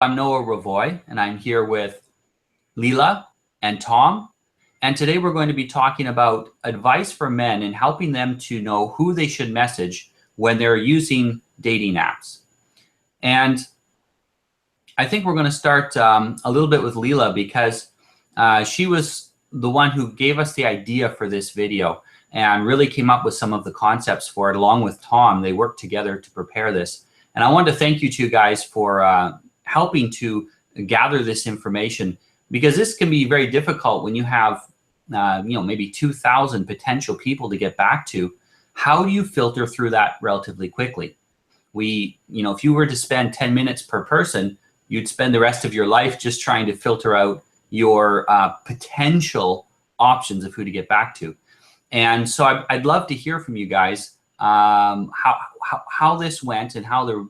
I'm Noah Ravoy, and I'm here with Leela and Tom. And today we're going to be talking about advice for men and helping them to know who they should message when they're using dating apps. And I think we're going to start a little bit with Leela because she was the one who gave us the idea for this video and really came up with some of the concepts for it along with Tom. They worked together to prepare this. And I wanted to thank you two guys for helping to gather this information, because this can be very difficult when you have maybe 2,000 potential people to get back to. How do you filter through that relatively quickly? If you were to spend 10 minutes per person, you'd spend the rest of your life just trying to filter out your potential options of who to get back to. And so I'd love to hear from you guys how this went and how the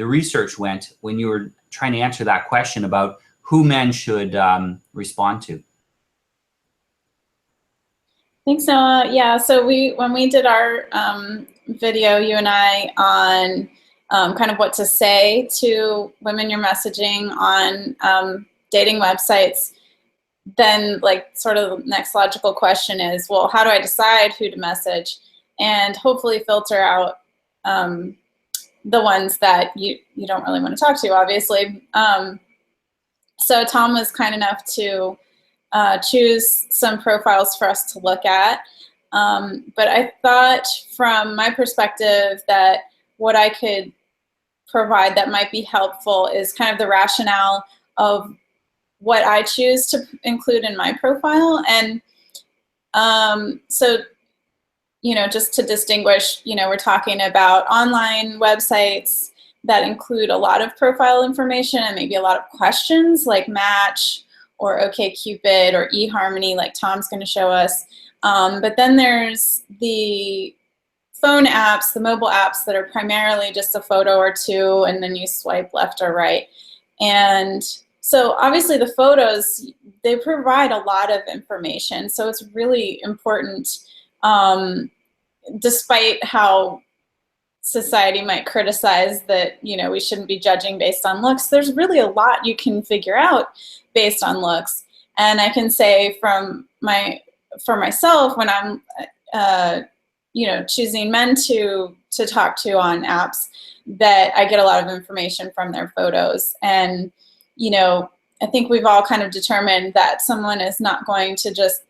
research went when you were trying to answer that question about who men should respond to. Thanks, Noah. Yeah, so when we did our video, you and I, on kind of what to say to women you're messaging on dating websites, then sort of the next logical question is, well, how do I decide who to message? And hopefully filter out the ones that you don't really want to talk to, obviously. So Tom was kind enough to choose some profiles for us to look at. But I thought from my perspective that what I could provide that might be helpful is kind of the rationale of what I choose to include in my profile. And so, just to distinguish, we're talking about online websites that include a lot of profile information and maybe a lot of questions like Match or OkCupid or eHarmony, like Tom's going to show us. But then there's the phone apps, the mobile apps that are primarily just a photo or two, and then you swipe left or right. And so obviously the photos, they provide a lot of information. So it's really important, despite how society might criticize that, we shouldn't be judging based on looks, there's really a lot you can figure out based on looks. And I can say for myself, when I'm choosing men to talk to on apps, that I get a lot of information from their photos. And I think we've all kind of determined that someone is not going to just,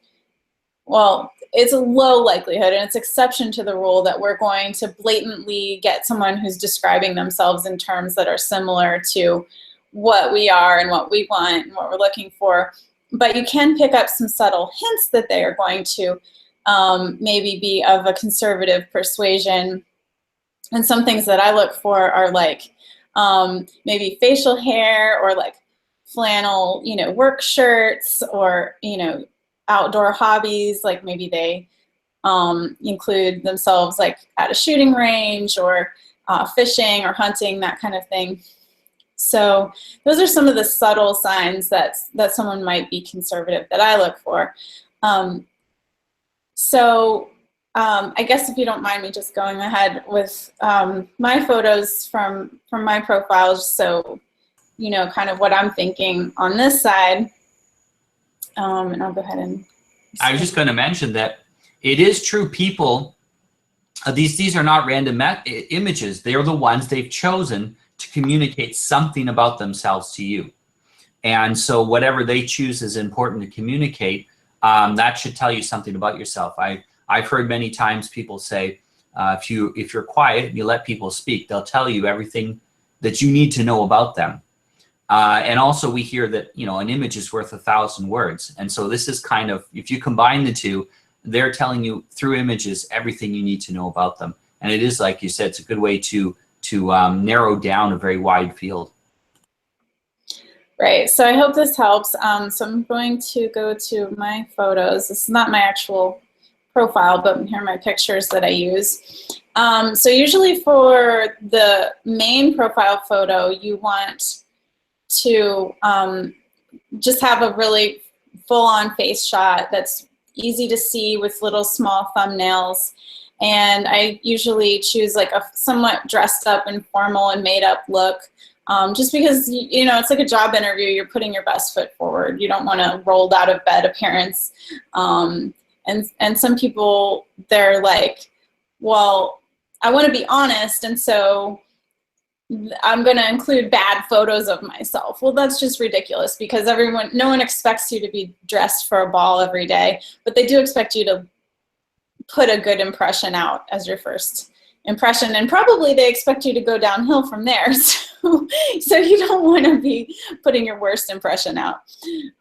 well, it's a low likelihood and it's exception to the rule that we're going to blatantly get someone who's describing themselves in terms that are similar to what we are and what we want and what we're looking for. But you can pick up some subtle hints that they are going to maybe be of a conservative persuasion. And some things that I look for are maybe facial hair or flannel, work shirts, or, outdoor hobbies, like maybe they include themselves at a shooting range or fishing or hunting, that kind of thing. So those are some of the subtle signs that someone might be conservative that I look for. I guess if you don't mind me just going ahead with my photos from my profiles, so kind of what I'm thinking on this side. And I'll go ahead and... I was just going to mention that it is true, people, these are not random images. They are the ones they've chosen to communicate something about themselves to you. And so whatever they choose is important to communicate. That should tell you something about yourself. I've heard many times people say, if you're quiet and you let people speak, they'll tell you everything that you need to know about them. And also we hear that, an image is worth 1,000 words. And so this is kind of, if you combine the two, they're telling you through images everything you need to know about them. And it is, like you said, it's a good way to narrow down a very wide field. Right, so I hope this helps. So I'm going to go to my photos. This is not my actual profile, but here are my pictures that I use. So usually for the main profile photo, you want to just have a really full-on face shot that's easy to see with little small thumbnails. And I usually choose a somewhat dressed up and formal and made up look. Just because, you know, it's like a job interview, you're putting your best foot forward. You don't want a rolled out of bed appearance. And some people, they're like, well, I want to be honest, and so I'm going to include bad photos of myself. Well, that's just ridiculous, because no one expects you to be dressed for a ball every day, but they do expect you to put a good impression out as your first impression, and probably they expect you to go downhill from there. So you don't want to be putting your worst impression out.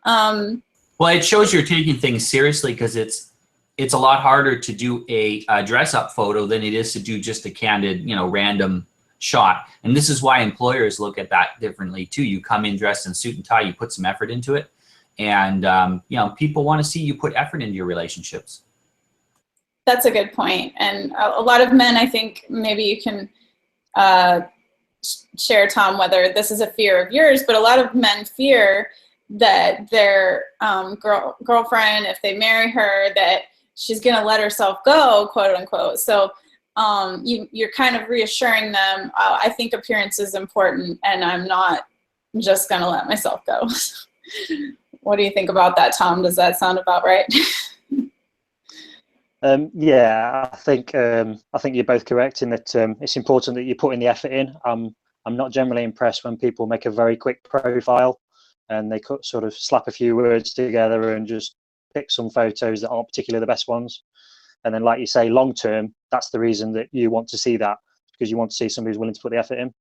Well, it shows you're taking things seriously, because it's a lot harder to do a dress-up photo than it is to do just a candid, you know, random shot. And this is why employers look at that differently too. You come in dressed in suit and tie, you put some effort into it, and you know, people want to see you put effort into your relationships. That's a good point. And a lot of men, I think, maybe you can share, Tom, whether this is a fear of yours, but a lot of men fear that their girlfriend, if they marry her, that she's going to let herself go, quote unquote. So you're kind of reassuring them, I think appearance is important, and I'm not just going to let myself go. What do you think about that, Tom? Does that sound about right? Yeah, I think you're both correct in that it's important that you're putting the effort in. I'm not generally impressed when people make a very quick profile and they sort of slap a few words together and just pick some photos that aren't particularly the best ones. And then, like you say, long term, that's the reason that you want to see that, because you want to see somebody who's willing to put the effort in.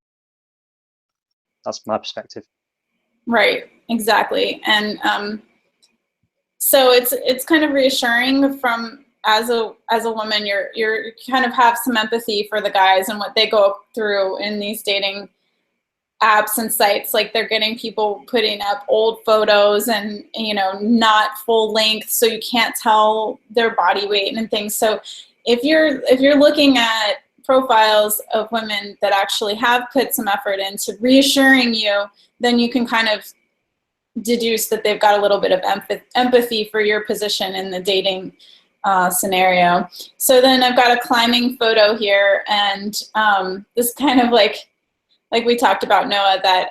That's my perspective. Right, exactly. And so it's kind of reassuring from, as a woman, you kind of have some empathy for the guys and what they go through in these dating apps and sites. Like, they're getting people putting up old photos and, you know, not full length, so you can't tell their body weight and things. So if you're looking at profiles of women that actually have put some effort into reassuring you, then you can kind of deduce that they've got a little bit of empathy for your position in the dating scenario. So then I've got a climbing photo here, and this kind of like we talked about, Noah, that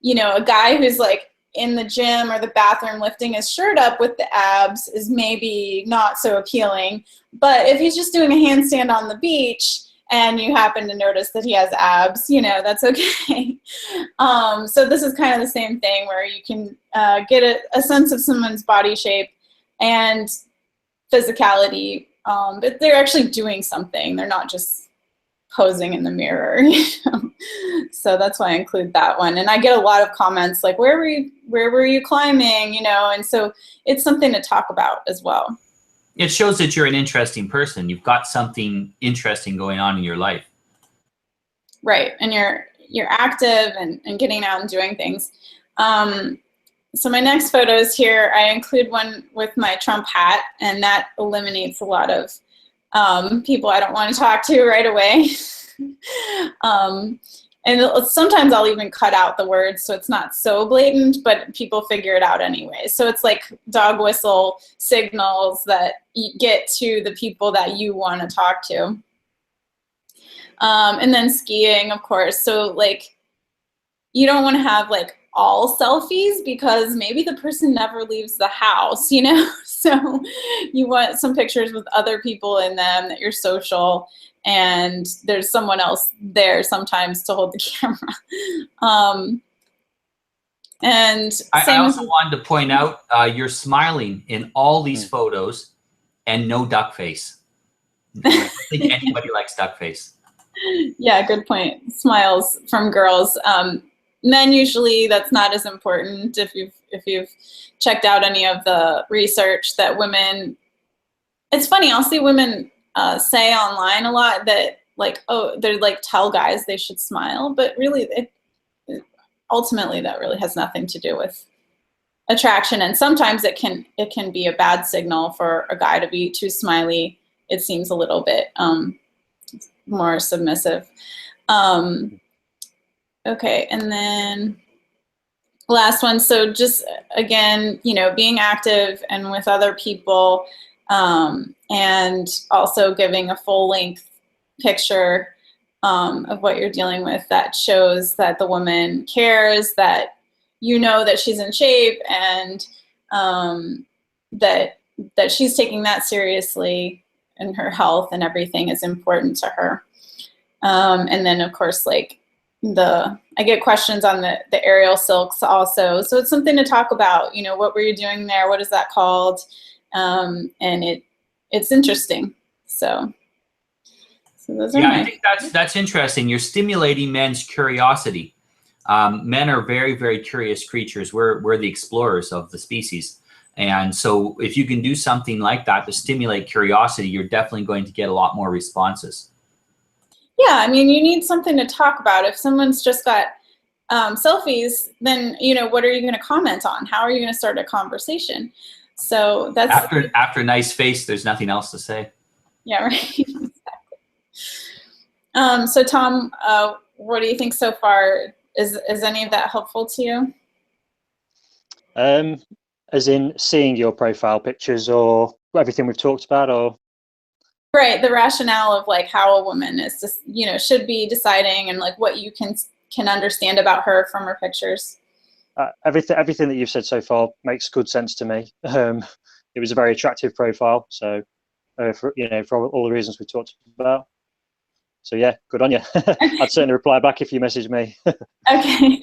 you know, a guy who's like in the gym or the bathroom lifting his shirt up with the abs is maybe not so appealing. But if he's just doing a handstand on the beach and you happen to notice that he has abs, you know, that's okay. So this is kind of the same thing, where you can get a sense of someone's body shape and physicality, but they're actually doing something. They're not just posing in the mirror, you know? So that's why I include that one. And I get a lot of comments like, where were you climbing, you know? And so it's something to talk about as well. It shows that you're an interesting person. You've got something interesting going on in your life. Right, and you're active and getting out and doing things. So my next photos here, I include one with my Trump hat, and that eliminates a lot of people I don't want to talk to right away. And sometimes I'll even cut out the words so it's not so blatant, but people figure it out anyway. So it's like dog whistle signals that you get to the people that you want to talk to. And then skiing, of course. So like, you don't want to have like all selfies, because maybe the person never leaves the house, you know? So you want some pictures with other people in them, that you're social, and there's someone else there sometimes to hold the camera. And I also wanted to point out, you're smiling in all these photos and no duck face. I don't think anybody likes duck face. Yeah, good point. Smiles from girls. Men, usually that's not as important. If you've checked out any of the research, that women, it's funny, I'll see women say online a lot that like, oh, they're like, tell guys they should smile, but really ultimately that really has nothing to do with attraction. And sometimes it can be a bad signal for a guy to be too smiley. It seems a little bit more submissive. Okay, and then last one. So just, again, you know, being active and with other people, and also giving a full length picture of what you're dealing with that shows that the woman cares, that you know that she's in shape, and that she's taking that seriously, and her health and everything is important to her. And then of course, like I get questions on the aerial silks also. So it's something to talk about, you know, what were you doing there? What is that called? And it's interesting. So those are I think that's interesting. You're stimulating men's curiosity. Men are very, very curious creatures. We're the explorers of the species. And so if you can do something like that to stimulate curiosity, you're definitely going to get a lot more responses. Yeah, I mean, you need something to talk about. If someone's just got selfies, then, you know, what are you going to comment on? How are you going to start a conversation? So that's after nice face, there's nothing else to say. Yeah, right. Exactly. So Tom, what do you think so far? Is any of that helpful to you? As in seeing your profile pictures or everything we've talked about, or? Right, the rationale of like how a woman is just, you know, should be deciding, and like what you can understand about her from her pictures. Everything that you've said so far makes good sense to me. It was a very attractive profile, so for all the reasons we talked about. So yeah, good on you. I'd certainly reply back if you message me. Okay.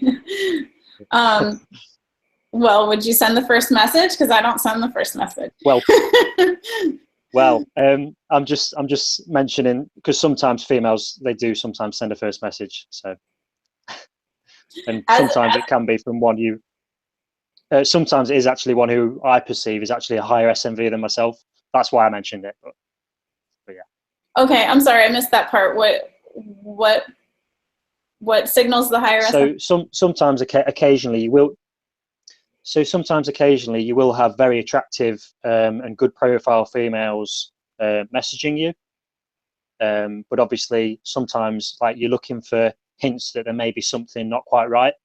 Well, would you send the first message? Because I don't send the first message. Well, I'm just mentioning, because sometimes females, they do sometimes send a first message. So, and sometimes it can be from one you. Sometimes it is actually one who I perceive is actually a higher SMV than myself. That's why I mentioned it. But yeah. Okay, I'm sorry, I missed that part. What signals the higher SMV? So sometimes occasionally you will. So sometimes occasionally you will have very attractive and good profile females messaging you. But obviously sometimes like you're looking for hints that there may be something not quite right.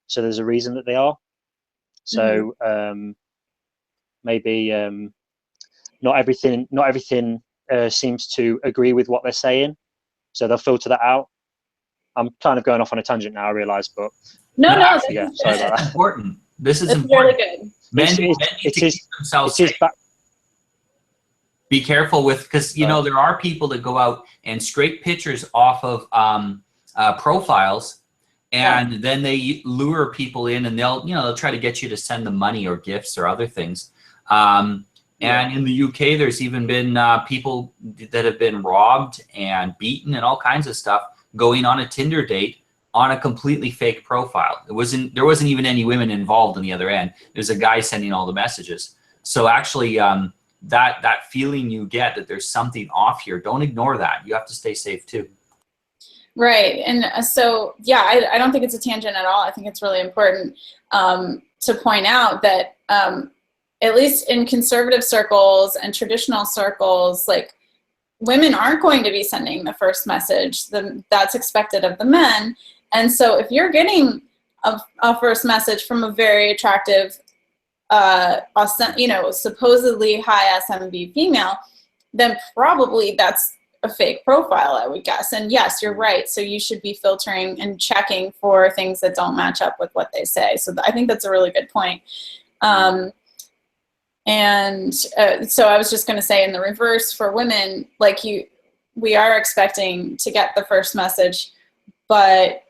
So there's a reason that they are. So maybe not everything seems to agree with what they're saying. So they'll filter that out. I'm kind of going off on a tangent now, I realise, but no, yeah, sorry about that. Important. This is important. Really good. Men need to keep themselves safe. Be careful with, because you know there are people that go out and scrape pictures off of profiles, and then they lure people in, and they'll try to get you to send them money or gifts or other things. And in the UK, there's even been people that have been robbed and beaten and all kinds of stuff going on a Tinder date on a completely fake profile. There wasn't even any women involved on the other end. There's a guy sending all the messages. So actually, that feeling you get that there's something off here, don't ignore that. You have to stay safe too. Right, and so yeah, I don't think it's a tangent at all. I think it's really important to point out that at least in conservative circles and traditional circles, like women aren't going to be sending the first message. That's expected of the men. And so if you're getting a first message from a very attractive, supposedly high SMV female, then probably that's a fake profile, I would guess. And yes, you're right. So you should be filtering and checking for things that don't match up with what they say. So I think that's a really good point. So I was just going to say, in the reverse for women, like we are expecting to get the first message, but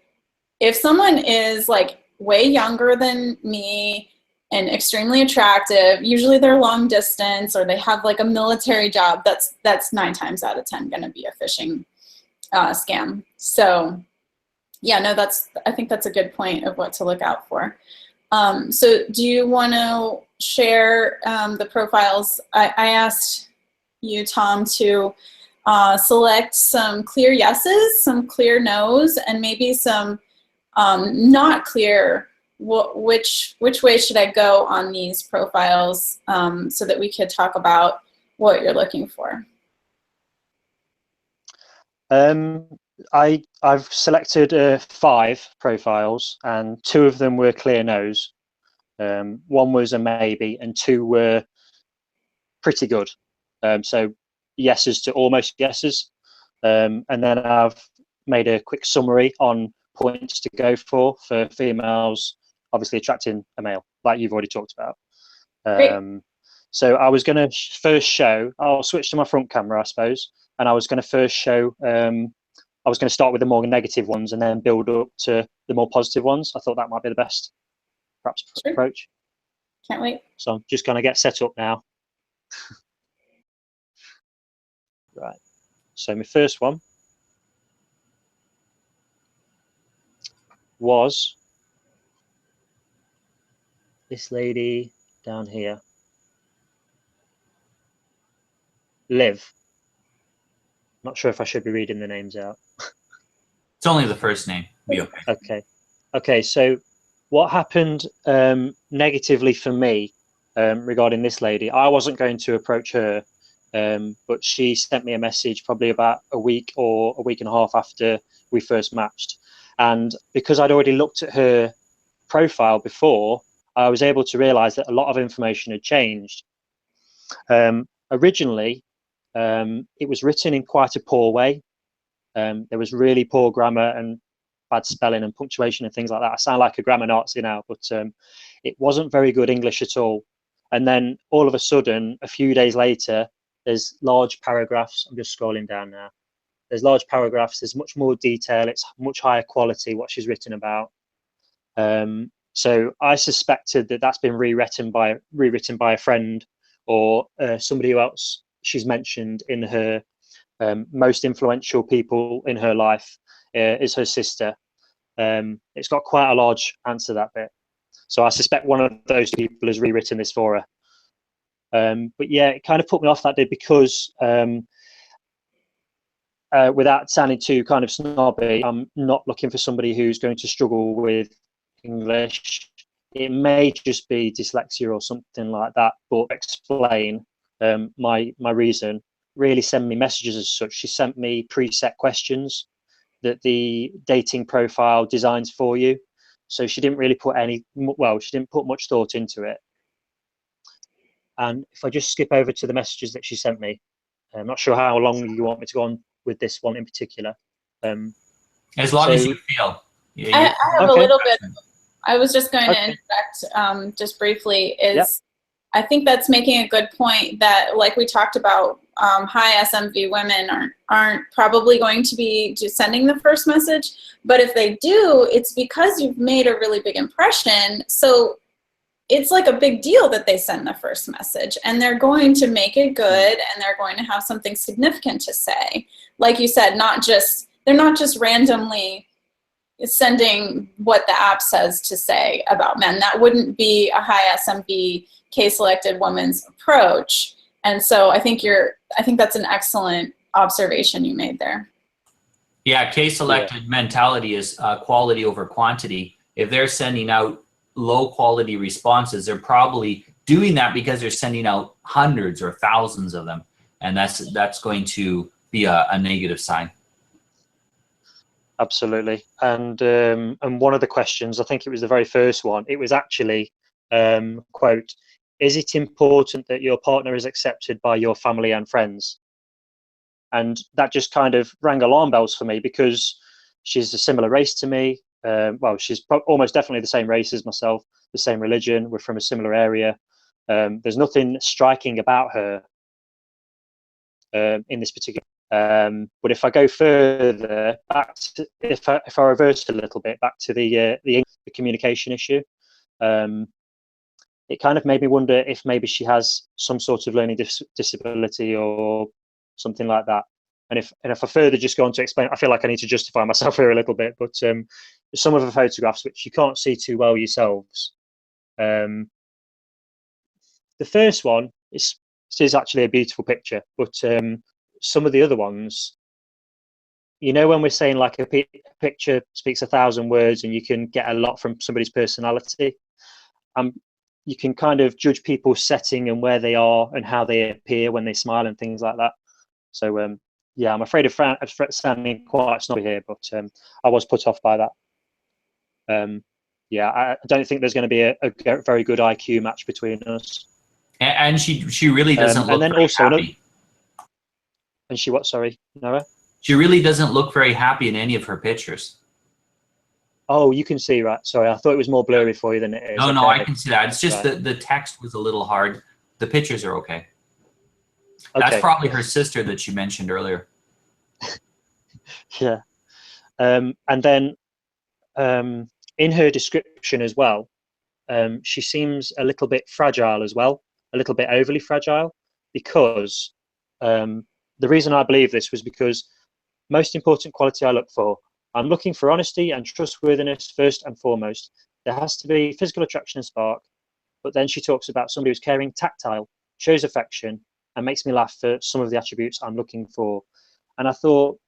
if someone is like way younger than me and extremely attractive, usually they're long distance or they have like a military job, that's 9 times out of 10 going to be a phishing scam. So yeah, no, I think that's a good point of what to look out for. So do you want to share the profiles? I asked you, Tom, to select some clear yeses, some clear nos, and maybe some not clear which way should I go on these profiles, so that we could talk about what you're looking for. I've selected 5 profiles, and 2 of them were clear no's. 1 was a maybe, and 2 were pretty good. So yeses to almost yeses. And then I've made a quick summary on points to go for females, obviously attracting a male, like you've already talked about. So I was going to first show, I'll switch to my front camera, I suppose, and I was going to first show, I was going to start with the more negative ones and then build up to the more positive ones. I thought that might be the best, perhaps, approach. Can't wait. So I'm just going to get set up now. Right. So my first one was this lady down here. Liv. Not sure if I should be reading the names out. It's only the first name. Be okay. Okay. Okay, so what happened negatively for me regarding this lady, I wasn't going to approach her, but she sent me a message probably about a week or a week and a half after we first matched. And because I'd already looked at her profile before, I was able to realize that a lot of information had changed. Originally, it was written in quite a poor way. There was really poor grammar and bad spelling and punctuation and things like that. I sound like a grammar Nazi now, but it wasn't very good English at all. And then all of a sudden, a few days later, there's large paragraphs. I'm just scrolling down now. There's large paragraphs. There's much more detail. It's much higher quality what she's written about. So I suspected that that's been rewritten by a friend or somebody else she's mentioned in her most influential people in her life is her sister. It's got quite a large answer, that bit. So I suspect one of those people has rewritten this for her. But yeah, it kind of put me off that day because without sounding too kind of snobby, I'm not looking for somebody who's going to struggle with English. It may just be dyslexia or something like that, but explain my reason. Really send me messages as such. She sent me preset questions that the dating profile designs for you. So she didn't really put she didn't put much thought into it. And if I just skip over to the messages that she sent me, I'm not sure how long you want me to go on with this one in particular. As long as you feel. Yeah, I have a little bit. I was just going to interject just briefly. I think that's making a good point that, like we talked about, high SMV women aren't probably going to be just sending the first message, but if they do, it's because you've made a really big impression. So it's like a big deal that they send the first message, and they're going to make it good, and they're going to have something significant to say. Like you said, they're not just randomly sending what the app says to say about men. That wouldn't be a high SMV K-selected woman's approach. And so I think that's an excellent observation you made there. Yeah, K-selected mentality is quality over quantity. If they're sending out low quality responses, they're probably doing that because they're sending out hundreds or thousands of them. And that's going to be a negative sign. Absolutely. And one of the questions, I think it was the very first one, it was actually, quote, "Is it important that your partner is accepted by your family and friends?" And that just kind of rang alarm bells for me because she's a similar race to me. Well, she's almost definitely the same race as myself, the same religion. We're from a similar area. There's nothing striking about her in this particular. But if I go further back to, if I reverse a little bit back to the communication issue, it kind of made me wonder if maybe she has some sort of learning disability or something like that. And if I further just go on to explain, I feel like I need to justify myself here a little bit, but some of the photographs which you can't see too well yourselves. The first one is actually a beautiful picture, but some of the other ones, you know, when we're saying like a picture speaks 1,000 words and you can get a lot from somebody's personality, you can kind of judge people's setting and where they are and how they appear when they smile and things like that. So yeah, I'm afraid of sounding quite snobby here, but I was put off by that. Yeah, I don't think there's going to be a very good IQ match between us. And she really doesn't look and then very also happy. and she what? Sorry, Noah? She really doesn't look very happy in any of her pictures. Oh, you can see, right? Sorry, I thought it was more blurry for you than it is. No, no, I can see that. It's just Right. the text was a little hard. The pictures are okay. That's Okay. probably her sister that you mentioned earlier. Yeah. And then in her description as well, she seems a little bit fragile as well, a little bit overly fragile, because the reason I believe this was because most important quality I look for, I'm looking for honesty and trustworthiness first and foremost. There has to be physical attraction and spark, but then she talks about somebody who's caring, tactile, shows affection, and makes me laugh for some of the attributes I'm looking for. And I thought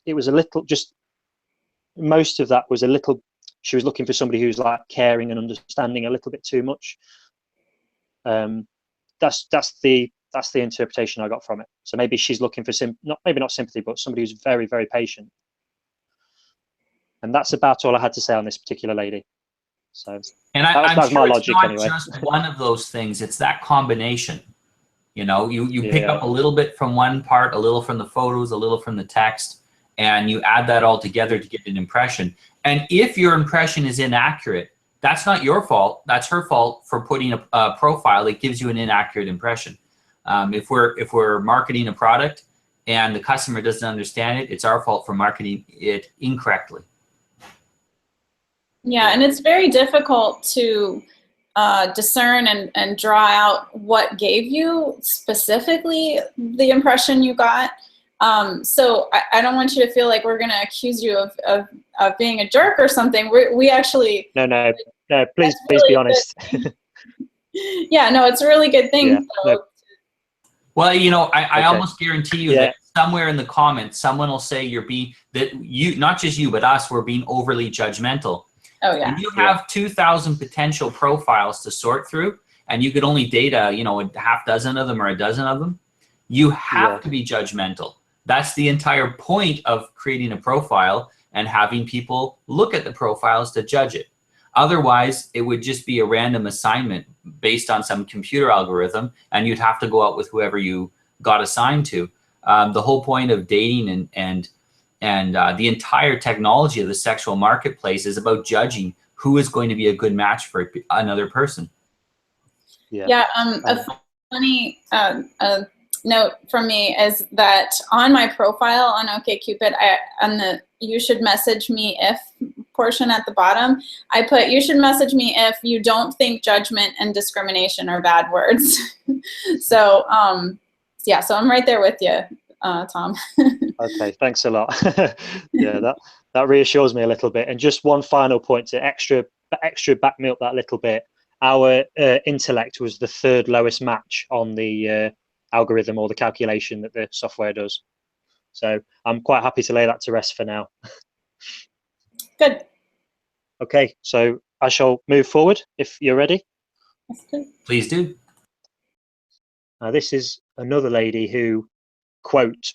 it was a little, just most of that was a little, she was looking for somebody who's like caring and understanding a little bit too much. That's the interpretation I got from it. So maybe she's looking for maybe not sympathy, but somebody who's very, very patient. And that's about all I had to say on this particular lady. So And that was sure my it's logic not anyway. just one of those things. It's that combination. You know, you pick Yeah. up a little bit from one part, a little from the photos, a little from the text, and you add that all together to get an impression. And if your impression is inaccurate, that's not your fault. That's her fault for putting a profile that gives you an inaccurate impression. If we're marketing a product and the customer doesn't understand it, it's our fault for marketing it incorrectly. Yeah, and it's very difficult to discern and draw out what gave you specifically the impression you got. So I don't want you to feel like we're going to accuse you of being a jerk or something. We actually... No, please really be honest. Yeah, no, it's a really good thing. Yeah, so. no. Well, you know, I Okay. almost guarantee you that somewhere in the comments, someone will say not just you, but us, we're being overly judgmental. Oh, yeah. When you have 2,000 potential profiles to sort through, and you could only data, you know, a half dozen of them or a dozen of them, you have to be judgmental. That's the entire point of creating a profile and having people look at the profiles to judge it. Otherwise, it would just be a random assignment based on some computer algorithm, and you'd have to go out with whoever you got assigned to. The whole point of dating and the entire technology of the sexual marketplace is about judging who is going to be a good match for another person. Yeah. A funny note from me is that on my profile on OkCupid, on the "you should message me if" portion at the bottom, I put "you should message me if you don't think judgment and discrimination are bad words." So yeah, so I'm right there with you, Tom. Okay, thanks a lot. Yeah, that reassures me a little bit. And just one final point to extra back me up that little bit. Our intellect was the third lowest match on the algorithm or the calculation that the software does. So I'm quite happy to lay that to rest for now. Good. Okay, so I shall move forward if you're ready. Please do. Now this is another lady who, quote,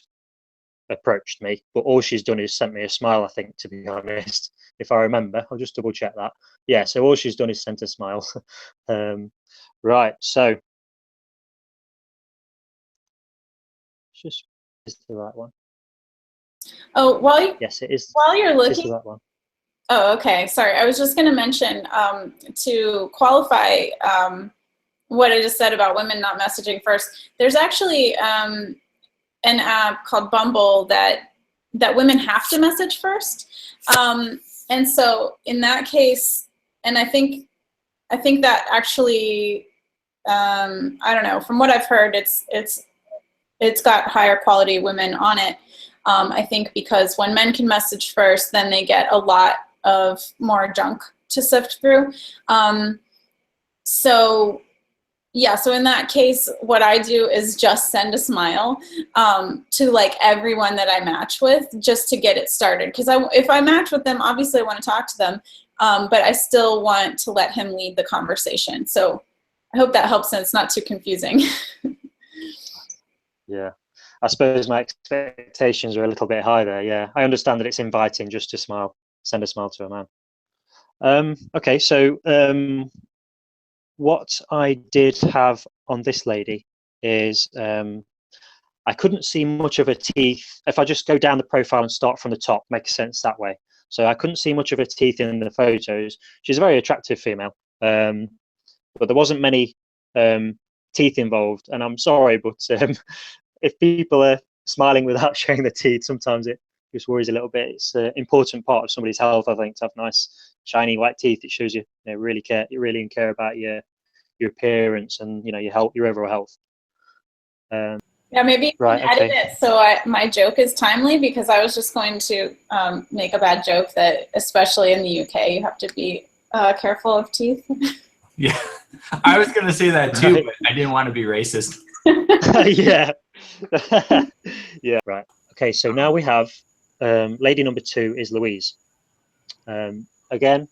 approached me, but all she's done is sent me a smile, I think, to be honest. If I remember, I'll just double check that. Yeah, so all she's done is sent a smile. Right, so just is the right one. Oh, yes, it is. While you're looking, this is the right one. Oh, okay. Sorry, I was just going to mention to qualify what I just said about women not messaging first. There's actually an app called Bumble that women have to message first, and so in that case, and I think that actually, I don't know. From what I've heard, it's got higher quality women on it. I think because when men can message first, then they get a lot of more junk to sift through. So yeah, so in that case, what I do is just send a smile to like everyone that I match with, just to get it started. Because if I match with them, obviously I want to talk to them, but I still want to let him lead the conversation. So I hope that helps and it's not too confusing. Yeah, I suppose my expectations are a little bit high there. Yeah, I understand that it's inviting just to smile, send a smile to a man. Okay, so what I did have on this lady is I couldn't see much of her teeth. If I just go down the profile and start from the top, makes sense that way. So I couldn't see much of her teeth in the photos. She's a very attractive female, but there wasn't many teeth involved. And I'm sorry, but if people are smiling without showing their teeth, sometimes it just worries a little bit. It's an important part of somebody's health, I think, to have nice, shiny white teeth. It shows you, really care about your appearance and your health, your overall health. Yeah, maybe you right, can edit okay. it so my joke is timely, because I was just going to make a bad joke that, especially in the UK, you have to be careful of teeth. Yeah, I was going to say that too, Right. but I didn't want to be racist. Yeah. Yeah, right. Okay, so now we have lady number 2 is Louise. Again,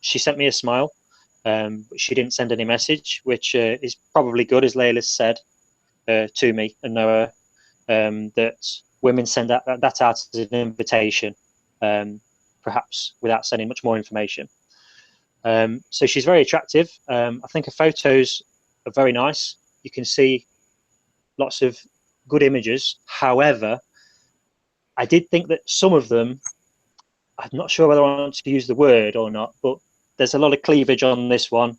she sent me a smile, but she didn't send any message, which is probably good, as Layla said to me and Noah, that women send that out as an invitation, perhaps without sending much more information. So she's very attractive. I think her photos are very nice. You can see lots of good images. However, I did think that some of them, I'm not sure whether I want to use the word or not, but there's a lot of cleavage on this one.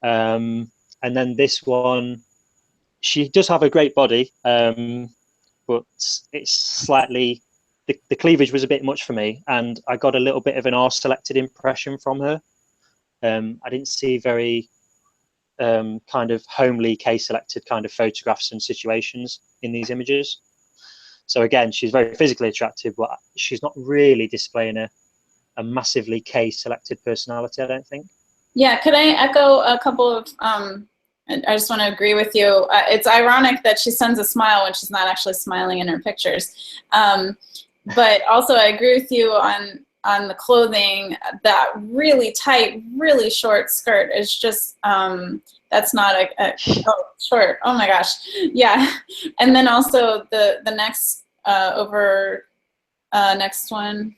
And then this one, she does have a great body, but it's slightly, the cleavage was a bit much for me, and I got a little bit of an R-selected impression from her. I didn't see very kind of homely K-selected kind of photographs and situations in these images. So again, she's very physically attractive, but she's not really displaying a massively K-selected personality, I don't think. Yeah, could I echo a couple of, I just want to agree with you. It's ironic that she sends a smile when she's not actually smiling in her pictures. But also I agree with you on the clothing. That really tight, really short skirt is just, that's not oh, short, oh my gosh. Yeah, and then also the next, next one.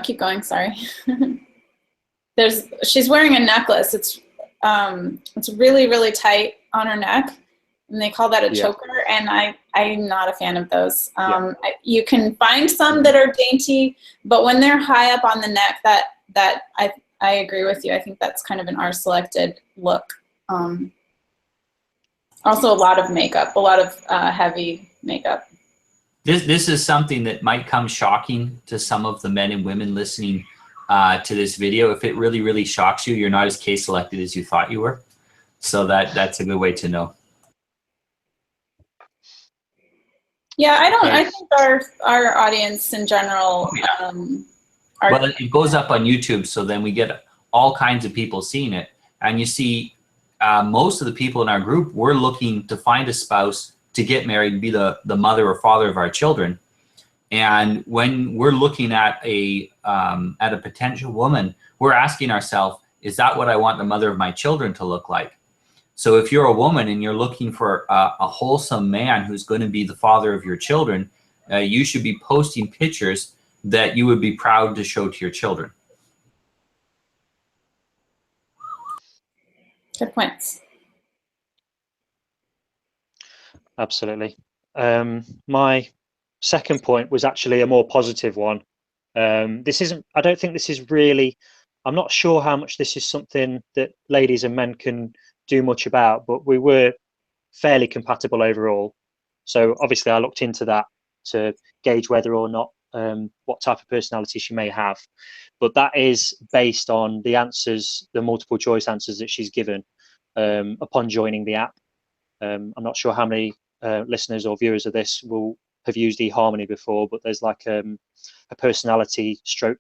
Keep going, sorry. She's wearing a necklace. It's really, really tight on her neck, and they call that a choker, and I'm not a fan of those. You can find some that are dainty, but when they're high up on the neck, that I agree with you. I think that's kind of an R-selected look. Also a lot of makeup, a lot of heavy makeup. This is something that might come shocking to some of the men and women listening to this video. If it really, really shocks you, you're not as K-selected as you thought you were. So that's a good way to know. Yeah, I think our audience in general well, it goes up on YouTube, so then we get all kinds of people seeing it. And you see, most of the people in our group, we're looking to find a spouse to get married and be the mother or father of our children. And when we're looking at a potential woman, we're asking ourselves, is that what I want the mother of my children to look like? So if you're a woman and you're looking for a wholesome man who's going to be the father of your children, you should be posting pictures that you would be proud to show to your children. Good points. Absolutely. My second point was actually a more positive one. This isn't, I don't think this is really, I'm not sure how much this is something that ladies and men can do much about, but we were fairly compatible overall. So obviously I looked into that to gauge whether or not what type of personality she may have. But that is based on the answers, the multiple choice answers that she's given upon joining the app. I'm not sure how many listeners or viewers of this will have used eHarmony before, but there's like a personality stroke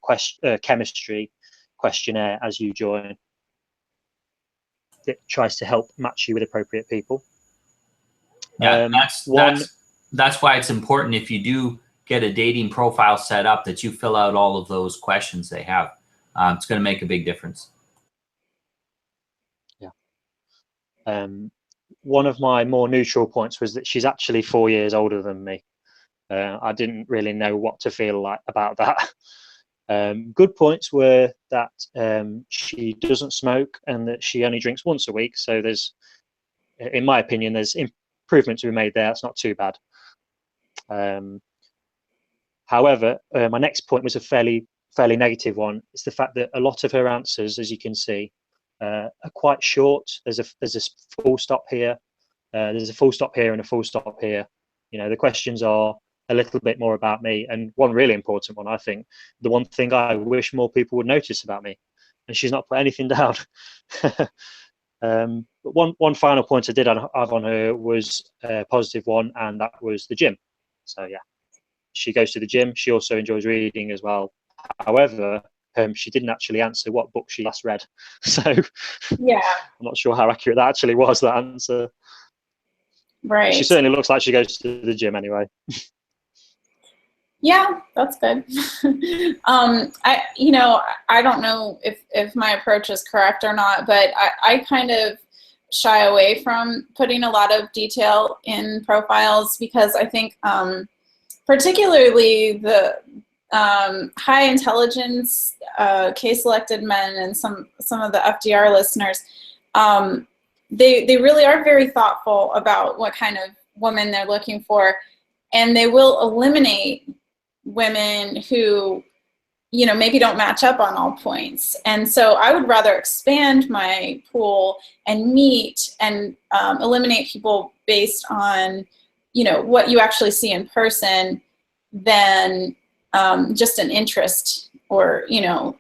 chemistry questionnaire as you join that tries to help match you with appropriate people. Yeah, that's why it's important, if you do get a dating profile set up, that you fill out all of those questions they have. It's going to make a big difference. Yeah. One of my more neutral points was that she's actually 4 years older than me. I didn't really know what to feel like about that. Good points were that she doesn't smoke and that she only drinks once a week. So there's, in my opinion, there's improvement to be made there. That's not too bad. However, my next point was a fairly negative one. It's the fact that a lot of her answers, as you can see, are quite short. There's a full stop here. There's a full stop here and a full stop here. You know, the questions are a little bit more about me, and one really important one, I think, the one thing I wish more people would notice about me, and she's not put anything down. But one final point I did have on her was a positive one, and that was the gym. So yeah, she goes to the gym. She also enjoys reading as well. However, she didn't actually answer what book she last read. So yeah, I'm not sure how accurate that actually was, that answer. right. She certainly looks like she goes to the gym anyway. Yeah, that's good. I don't know if my approach is correct or not, but I kind of shy away from putting a lot of detail in profiles, because I think particularly the high intelligence K-selected men and some of the FDR listeners, they really are very thoughtful about what kind of woman they're looking for, and they will eliminate women who, you know, maybe don't match up on all points. And so I would rather expand my pool and meet and eliminate people based on, you know, what you actually see in person than just an interest or, you know,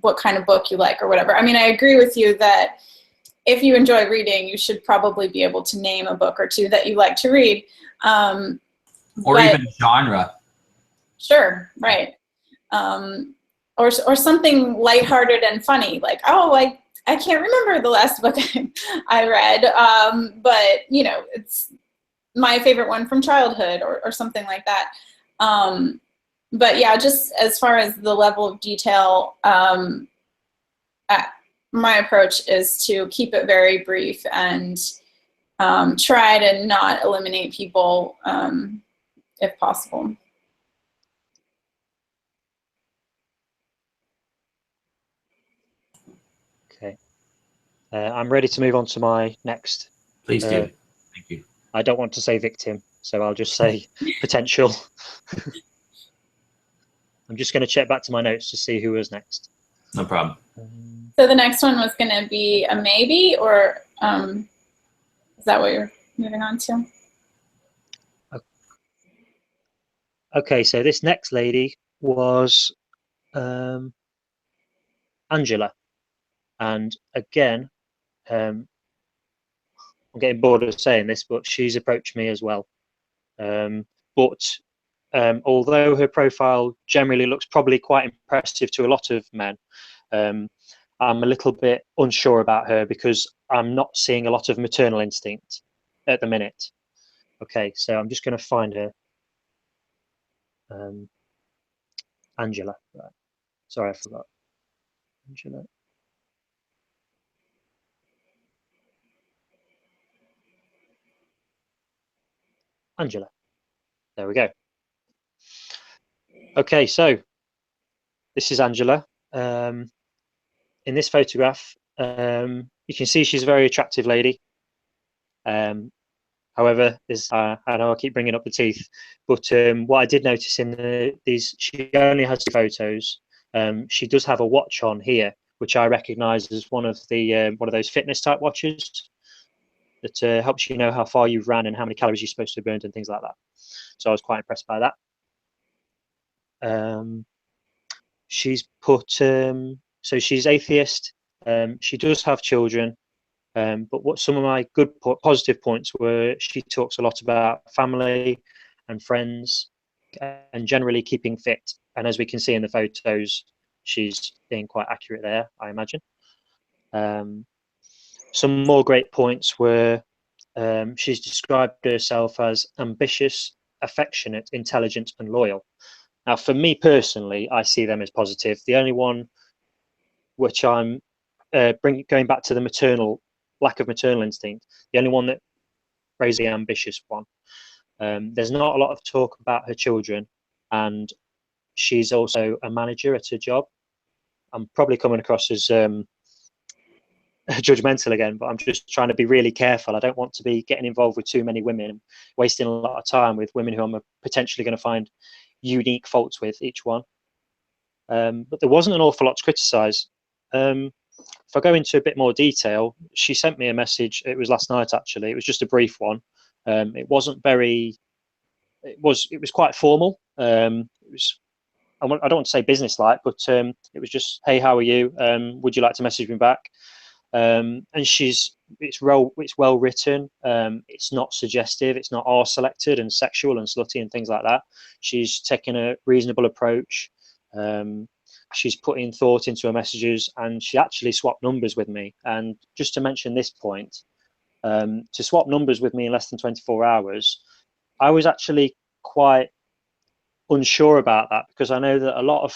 what kind of book you like or whatever. I mean, I agree with you that if you enjoy reading, you should probably be able to name a book or two that you like to read. Or even genre. Sure, right. Or something lighthearted and funny, like, oh, I can't remember the last book I read, but, you know, it's my favorite one from childhood or something like that. But yeah, just as far as the level of detail, my approach is to keep it very brief and try to not eliminate people if possible. Okay. I'm ready to move on to my next. Please do. Thank you. I don't want to say victim, so I'll just say potential. I'm just going to check back to my notes to see who was next. No problem. So the next one was going to be a maybe, or is that what you're moving on to? Okay, so this next lady was Angela. And again, I'm getting bored of saying this, but she's approached me as well. Although her profile generally looks probably quite impressive to a lot of men, I'm a little bit unsure about her because I'm not seeing a lot of maternal instinct at the minute. Okay, so I'm just going to find her. Angela. Right. Sorry, I forgot. Angela. Angela. There we go. Okay, so this is Angela. In this photograph, you can see she's a very attractive lady. However, I know I keep bringing up the teeth, but what I did notice in these, she only has 2 photos. She does have a watch on here, which I recognise as one of those fitness type watches that helps you know how far you've ran and how many calories you're supposed to have burned and things like that. So I was quite impressed by that. She's put so she's atheist. She does have children. But what some of my good positive points were, she talks a lot about family and friends and generally keeping fit. And as we can see in the photos, she's being quite accurate there, I imagine. Some more great points were she's described herself as ambitious, affectionate, intelligent, and loyal. Now, for me personally, I see them as positive. The only one which I'm going back to the lack of maternal instinct, the only one that raises the ambitious one. There's not a lot of talk about her children, and she's also a manager at her job. I'm probably coming across as judgmental again, but I'm just trying to be really careful. I don't want to be getting involved with too many women, wasting a lot of time with women who I'm potentially going to find unique faults with each one. But there wasn't an awful lot to criticize. If I go into a bit more detail, she sent me a message. It was last night, actually. It was just a brief one. It wasn't very. It was quite formal. It was. I don't want to say business-like, but it was just, "Hey, how are you? Would you like to message me back?" And it's well written. It's not suggestive. It's not R-selected and sexual and slutty and things like that. She's taken a reasonable approach. She's putting thought into her messages, and she actually swapped numbers with me. And just to mention this point, to swap numbers with me in less than 24 hours, I was actually quite unsure about that, because I know that a lot of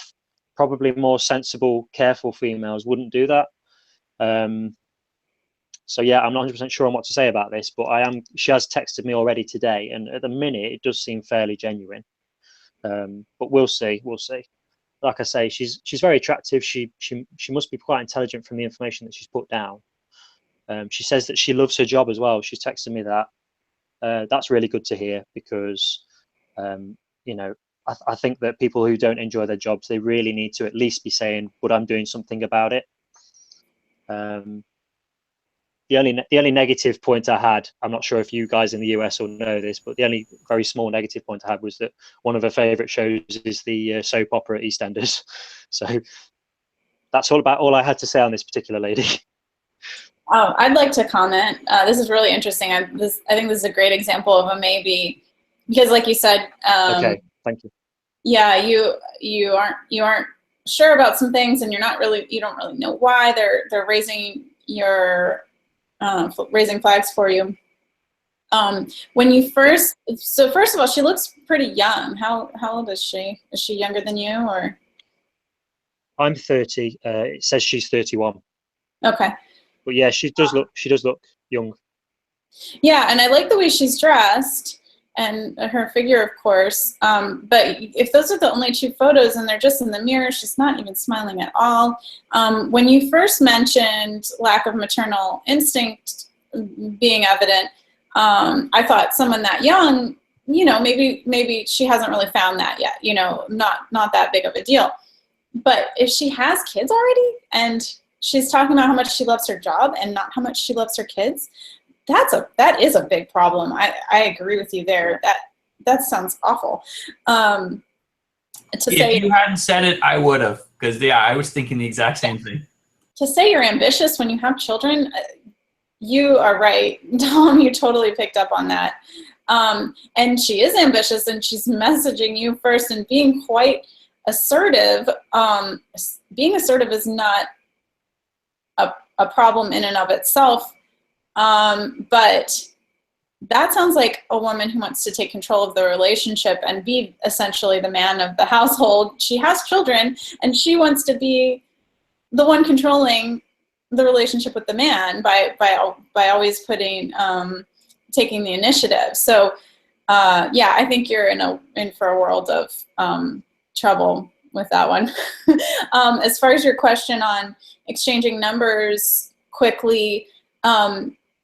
probably more sensible, careful females wouldn't do that. So yeah, I'm not 100% sure on what to say about this, but she has texted me already today, and at the minute it does seem fairly genuine. But we'll see. Like I say, she's very attractive. She must be quite intelligent from the information that she's put down. She says that she loves her job as well. She's texted me that. That's really good to hear, because you know, I think that people who don't enjoy their jobs, they really need to at least be saying, "But I'm doing something about it." The only negative point I had, I'm not sure if you guys in the US will know this, but the only very small negative point I had was that one of her favourite shows is the soap opera EastEnders. So that's all I had to say on this particular lady. Oh, I'd like to comment. This is really interesting. I think this is a great example of a maybe, because like you said, Okay, thank you. Yeah, you aren't sure about some things, and you don't really know why they're raising flags for you. When you first of all, she looks pretty young. How old is she? Is she younger than you, or? I'm 30. It says she's 31. Okay. But yeah, she does look young. Yeah, and I like the way she's dressed and her figure, of course. But if those are the only two photos and they're just in the mirror, she's not even smiling at all. When you first mentioned lack of maternal instinct being evident, I thought someone that young, maybe she hasn't really found that yet. Not that big of a deal. But if she has kids already and she's talking about how much she loves her job and not how much she loves her kids, that is a big problem. I agree with you there. That sounds awful. If you hadn't said it, I would have, because I was thinking the exact same thing. To say you're ambitious when you have children, you are right, Tom. You totally picked up on that. And she is ambitious, and she's messaging you first and being quite assertive. Being assertive is not a problem in and of itself, but that sounds like a woman who wants to take control of the relationship and be essentially the man of the household. She has children, and she wants to be the one controlling the relationship with the man by always taking the initiative. So yeah, I think you're in for a world of trouble with that one. As far as your question on exchanging numbers quickly,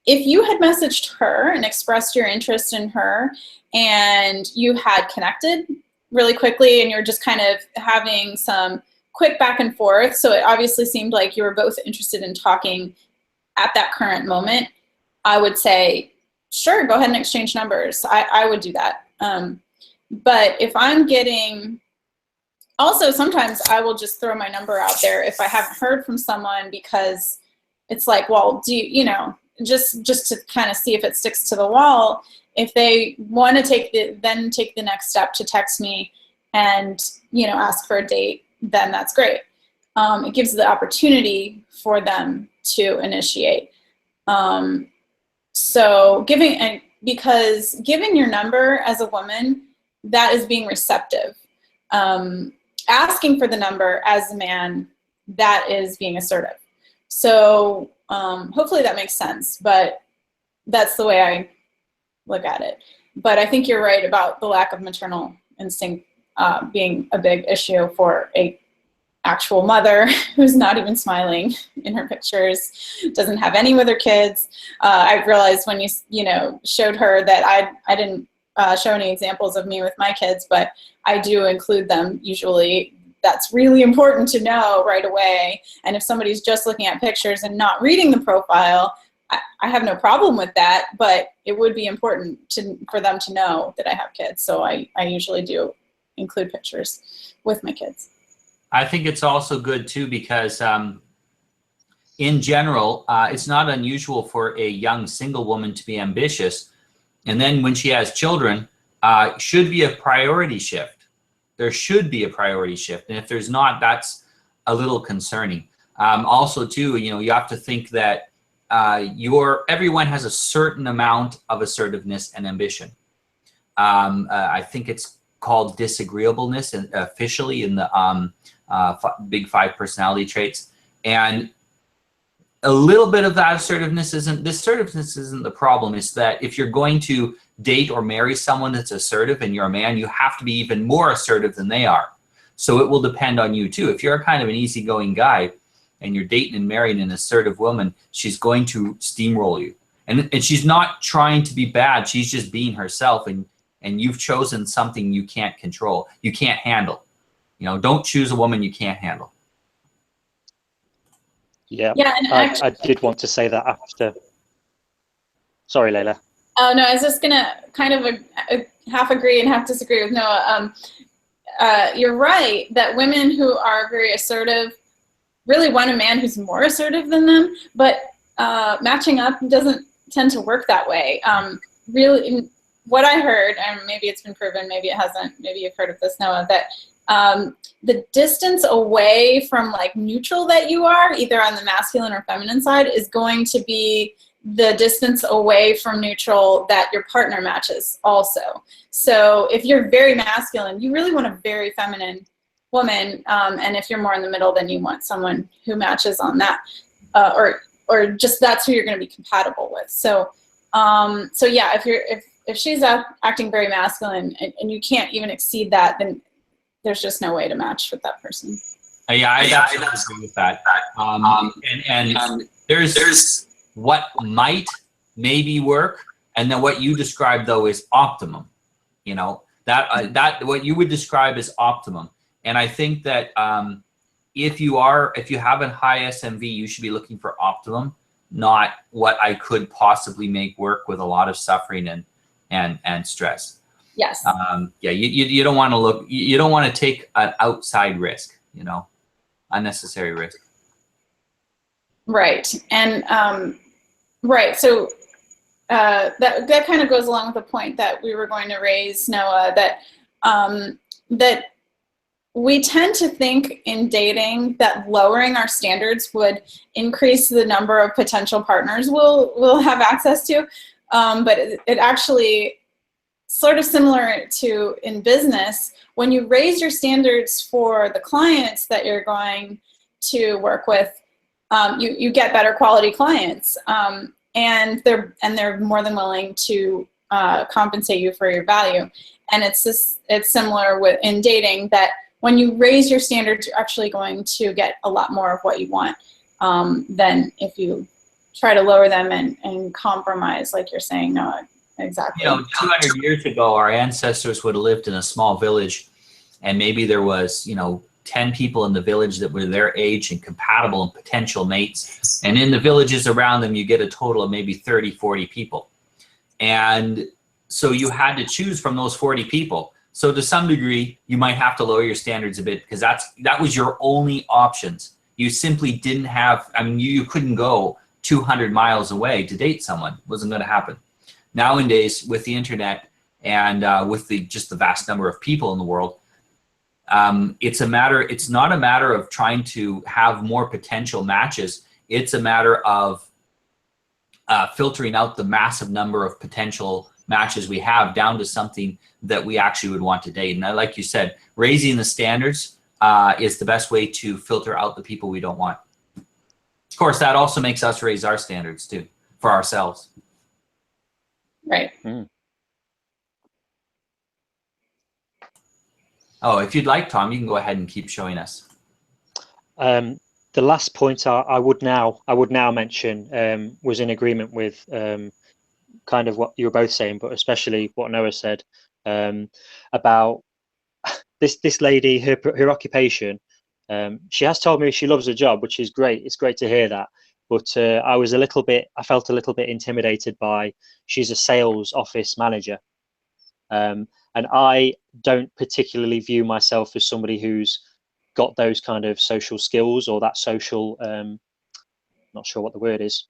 if you had messaged her and expressed your interest in her, and you had connected really quickly, and you're just kind of having some quick back and forth, so it obviously seemed like you were both interested in talking at that current moment, I would say, sure, go ahead and exchange numbers. I would do that. But if I'm getting, also sometimes I will just throw my number out there if I haven't heard from someone, because it's like, well, just to kind of see if it sticks to the wall. If they want to take the next step to text me and ask for a date, then that's great. It gives the opportunity for them to initiate. So because giving your number as a woman, that is being receptive. Asking for the number as a man, that is being assertive. So hopefully that makes sense, but that's the way I look at it. But I think you're right about the lack of maternal instinct being a big issue for a actual mother who's not even smiling in her pictures, doesn't have any with her kids. I realized when you know, showed her that I didn't show any examples of me with my kids, but I do include them usually. That's really important to know right away. And if somebody's just looking at pictures and not reading the profile, I have no problem with that, but it would be important for them to know that I have kids. So I usually do include pictures with my kids. I think it's also good too because in general, it's not unusual for a young single woman to be ambitious. And then when she has children, should be a priority shift. There should be a priority shift. And if there's not, that's a little concerning. Also too, you know, you have to think that everyone has a certain amount of assertiveness and ambition. I think it's called disagreeableness and officially in the big 5 personality traits. And a little bit of that assertiveness isn't the problem. It's that if you're going to date or marry someone that's assertive and you're a man, you have to be even more assertive than they are. So it will depend on you too. If you're a kind of an easygoing guy and you're dating and marrying an assertive woman, she's going to steamroll you. And she's not trying to be bad. She's just being herself. And you've chosen something you can't control. You can't handle. You know, don't choose a woman you can't handle. Yeah, and I did want to say that after. Sorry, Layla. Oh, no, I was just going to kind of half agree and half disagree with Noah. You're right that women who are very assertive really want a man who's more assertive than them, but matching up doesn't tend to work that way. Really, what I heard, and maybe it's been proven, maybe it hasn't, maybe you've heard of this, Noah, that the distance away from like neutral that you are, either on the masculine or feminine side, is going to be the distance away from neutral that your partner matches also. So if you're very masculine, you really want a very feminine woman, and if you're more in the middle, then you want someone who matches on that, or just that's who you're going to be compatible with. So yeah, if she's acting very masculine and you can't even exceed that, then there's just no way to match with that person. Yeah, I agree with that. And there's what might maybe work, and then what you described though is optimum. You know, that what you would describe as optimum. And I think that if you have a high SMV, you should be looking for optimum, not what I could possibly make work with a lot of suffering and stress. Yes. Yeah, you don't want to look. You don't want to take an outside risk. You know, unnecessary risk. Right. And right. So that kind of goes along with the point that we were going to raise, Noah, that that we tend to think in dating that lowering our standards would increase the number of potential partners we'll have access to, but it actually, sort of similar to in business, when you raise your standards for the clients that you're going to work with, you get better quality clients, and they're more than willing to compensate you for your value. And it's similar in dating, that when you raise your standards, you're actually going to get a lot more of what you want than if you try to lower them and compromise, like you're saying, Noah. Exactly. You know, 200 years ago, our ancestors would have lived in a small village, and maybe there was, 10 people in the village that were their age and compatible and potential mates. And in the villages around them, you get a total of maybe 30, 40 people. And so you had to choose from those 40 people. So to some degree, you might have to lower your standards a bit, because that was your only options. You simply didn't have, you couldn't go 200 miles away to date someone. It wasn't going to happen. Nowadays, with the internet and with just the vast number of people in the world, it's not a matter of trying to have more potential matches. It's a matter of filtering out the massive number of potential matches we have down to something that we actually would want to date. And like you said, raising the standards is the best way to filter out the people we don't want. Of course, that also makes us raise our standards too, for ourselves. Right. Oh, if you'd like, Tom, you can go ahead and keep showing us. The last point I would now mention was in agreement with kind of what you were both saying, but especially what Noah said about this lady, her occupation. She has told me she loves her job, which is great. It's great to hear that. But I felt a little bit intimidated by, she's a sales office manager. And I don't particularly view myself as somebody who's got those kind of social skills or that social, not sure what the word is.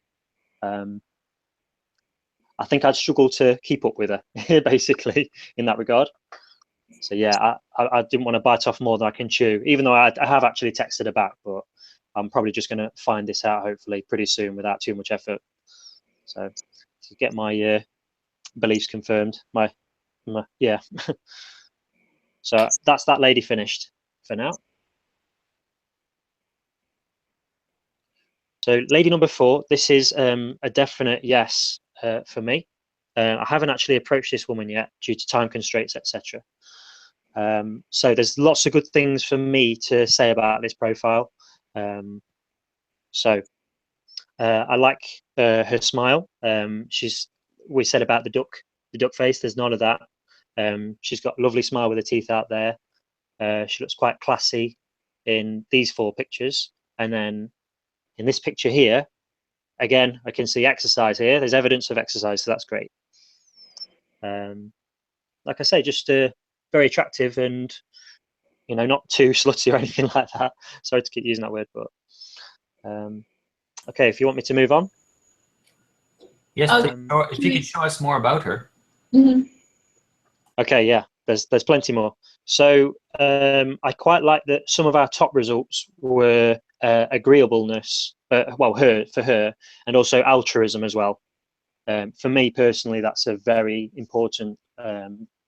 I think I'd struggle to keep up with her, basically, in that regard. So yeah, I didn't want to bite off more than I can chew, even though I have actually texted her back, but I'm probably just going to find this out hopefully pretty soon without too much effort. So to get my beliefs confirmed, yeah. So that's that lady finished for now. So lady number 4, this is a definite yes for me. I haven't actually approached this woman yet due to time constraints, etc. So there's lots of good things for me to say about this profile. I like her smile. We said about the duck face. There's none of that. She's got a lovely smile with her teeth out there. She looks quite classy in these 4 pictures, and then in this picture here, again, I can see exercise here. There's evidence of exercise, so that's great. Like I say, just very attractive and, you know, not too slutty or anything like that. Sorry to keep using that word, but okay, if you want me to move on. Yes, if you could show us more about her. Mm-hmm. Okay, yeah, there's plenty more. So I quite like that some of our top results were agreeableness, for her, and also altruism as well. For me personally, that's a very important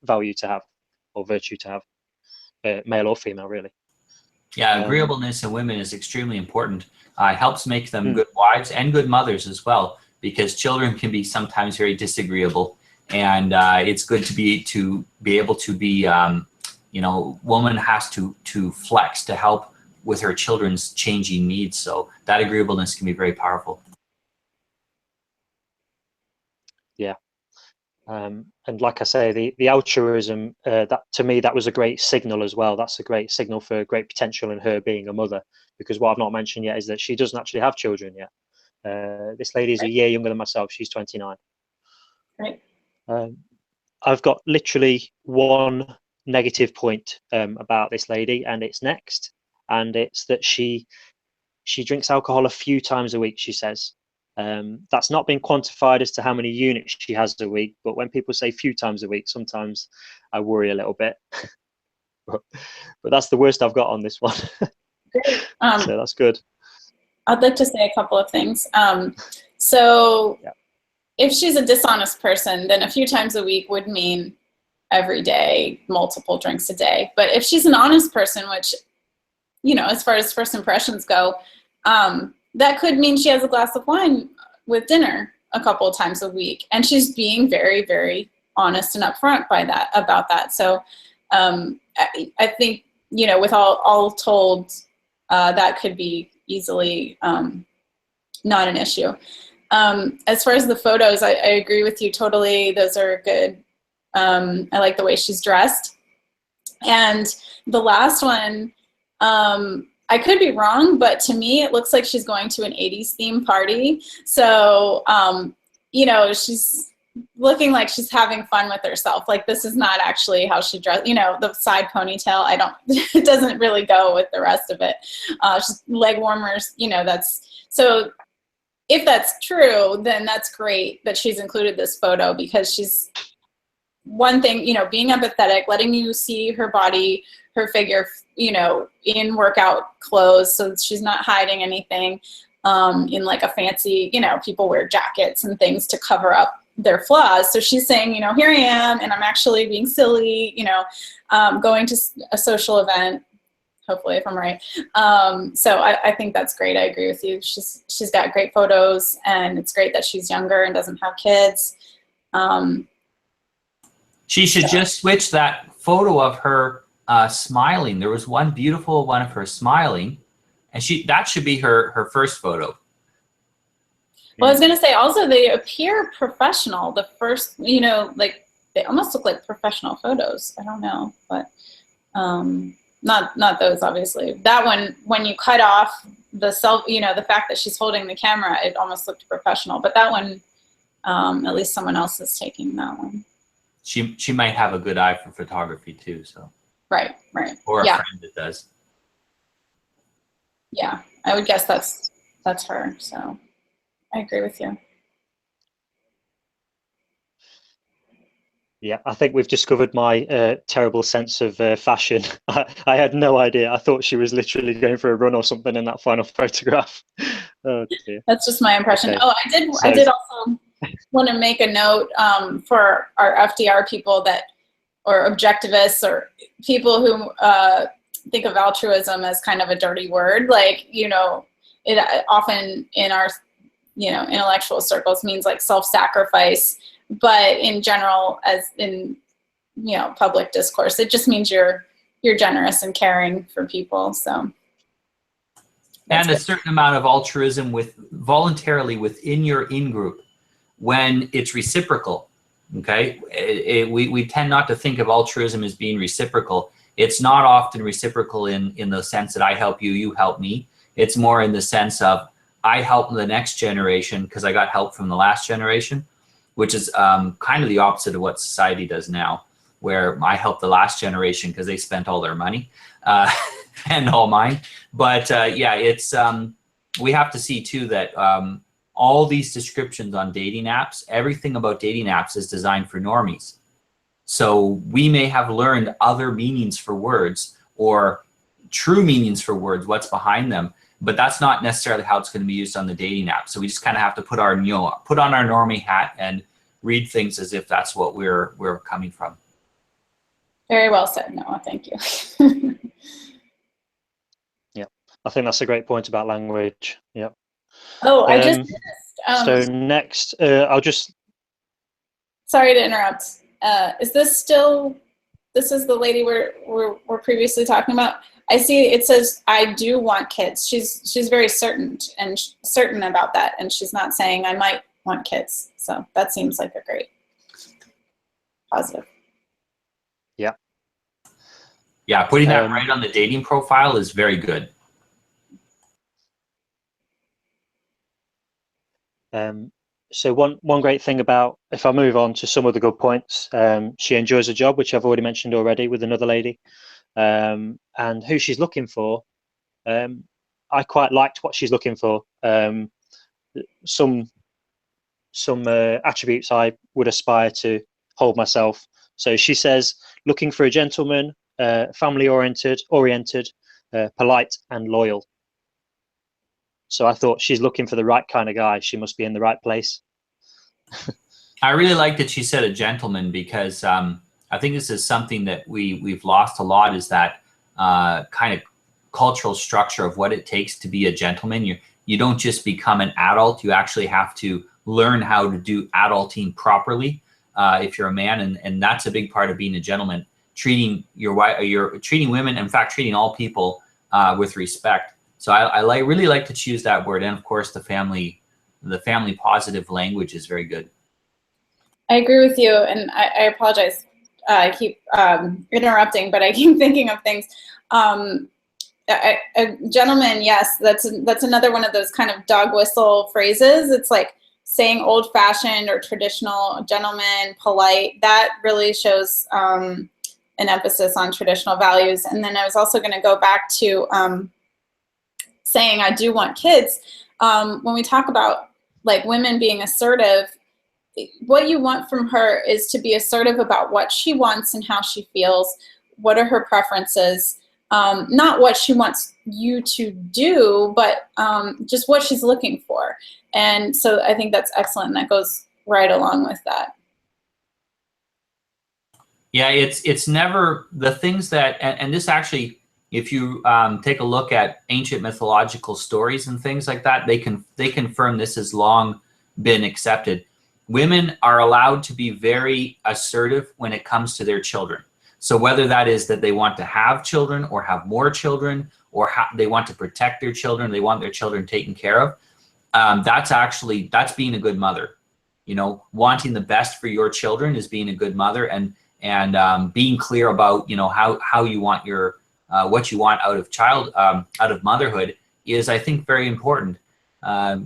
value to have, or virtue to have, male or female, really. Yeah, agreeableness in women is extremely important. Helps make them good wives and good mothers as well, because children can be sometimes very disagreeable, and it's good to be able to be, you know, woman has to flex to help with her children's changing needs. So that agreeableness can be very powerful. Yeah. And like I say, the altruism, that to me, that was a great signal as well. That's a great signal for great potential in her being a mother, because what I've not mentioned yet is that she doesn't actually have children yet. This lady is a year younger than myself. She's 29. Right. I've got literally one negative point about this lady, and it's next, and it's that she drinks alcohol a few times a week, she says. That's not been quantified as to how many units she has a week, but when people say few times a week, sometimes I worry a little bit. but that's the worst I've got on this one. So that's good. I'd like to say a couple of things. So if she's a dishonest person, then a few times a week would mean every day, multiple drinks a day. But if she's an honest person, which, you know, as far as first impressions go, that could mean she has a glass of wine with dinner a couple of times a week, and she's being very, very honest and upfront about that. So I think, you know, with all told, that could be easily not an issue. As far as the photos, I agree with you totally. Those are good. I like the way she's dressed. And the last one, I could be wrong, but to me, it looks like she's going to an 80s theme party. So, you know, she's looking like she's having fun with herself. Like, this is not actually how she dressed, you know, the side ponytail, it doesn't really go with the rest of it. Just leg warmers, you know, so if that's true, then that's great that she's included this photo, because she's, one thing, you know, being empathetic, letting you see her body, her figure, you know, in workout clothes, so she's not hiding anything in like a fancy, you know, people wear jackets and things to cover up their flaws. So she's saying, you know, here I am, and I'm actually being silly, you know, going to a social event, hopefully, if I'm right. So I think that's great. I agree with you. She's got great photos, and it's great that she's younger and doesn't have kids. She should just switch that photo of her smiling. There was one beautiful one of her smiling, And that should be her first photo. Well, I was gonna say also they appear professional. The first, you know, like they almost look like professional photos. I don't know, but not those obviously. That one, when you cut off the you know, the fact that she's holding the camera, it almost looked professional. But that one, at least someone else is taking that one. She might have a good eye for photography too. So right. Or a yeah. friend that does. Yeah, I would guess that's her. So I agree with you. Yeah, I think we've discovered my terrible sense of fashion. I had no idea. I thought she was literally going for a run or something in that final photograph. Oh dear. That's just my impression. Okay. Oh, I did also want to make a note for our FDR people or objectivists or people who think of altruism as kind of a dirty word. Like, you know, it often in our, you know, intellectual circles means like self-sacrifice, but in general, as in, you know, public discourse, it just means you're generous and caring for people. So. And a certain amount of altruism voluntarily within your in-group when it's reciprocal, okay? We tend not to think of altruism as being reciprocal. It's not often reciprocal in the sense that I help you, you help me. It's more in the sense of I help the next generation because I got help from the last generation, which is kind of the opposite of what society does now, where I help the last generation because they spent all their money and all mine. But yeah, it's we have to see too that all these descriptions on dating apps, everything about dating apps is designed for normies. So we may have learned other meanings for words or true meanings for words, what's behind them, but that's not necessarily how it's going to be used on the dating app. So we just kind of have to put on our normie hat and read things as if that's what we're coming from. Very well said, Noah. Thank you. Yeah, I think that's a great point about language. Yeah. Oh, I just missed, so next, I'll just. Sorry to interrupt. Is this still? This is the lady we're previously talking about. I see it says I do want kids. She's very certain about that, and she's not saying I might want kids. So that seems like a great positive. Yeah. Yeah, putting that right on the dating profile is very good. So one great thing about, if I move on to some of the good points, she enjoys a job, which I've already mentioned already with another lady, and who she's looking for. I quite liked what she's looking for. Some attributes I would aspire to hold myself. So she says, looking for a gentleman, family oriented, polite and loyal. So I thought she's looking for the right kind of guy. She must be in the right place. I really like that she said a gentleman because I think this is something that we've lost a lot, is that kind of cultural structure of what it takes to be a gentleman. You don't just become an adult. You actually have to learn how to do adulting properly if you're a man, and that's a big part of being a gentleman. Treating treating women, in fact, treating all people with respect. So I really like to choose that word, and of course the family positive language is very good. I agree with you, and I apologize. I keep interrupting, but I keep thinking of things. A gentleman, yes, that's another one of those kind of dog whistle phrases. It's like saying old-fashioned or traditional, gentleman, polite. That really shows an emphasis on traditional values. And then I was also going to go back to saying I do want kids. When we talk about like women being assertive, what you want from her is to be assertive about what she wants and how she feels. What are her preferences? Not what she wants you to do, but just what she's looking for. And so I think that's excellent, and that goes right along with that. Yeah, it's never the things that, and this actually, if you take a look at ancient mythological stories and things like that, they confirm this has long been accepted. Women are allowed to be very assertive when it comes to their children. So whether that is that they want to have children or have more children or how they want to protect their children, they want their children taken care of, that's being a good mother. You know, wanting the best for your children is being a good mother, and being clear about, you know, how you want your what you want out of motherhood is, I think, very important.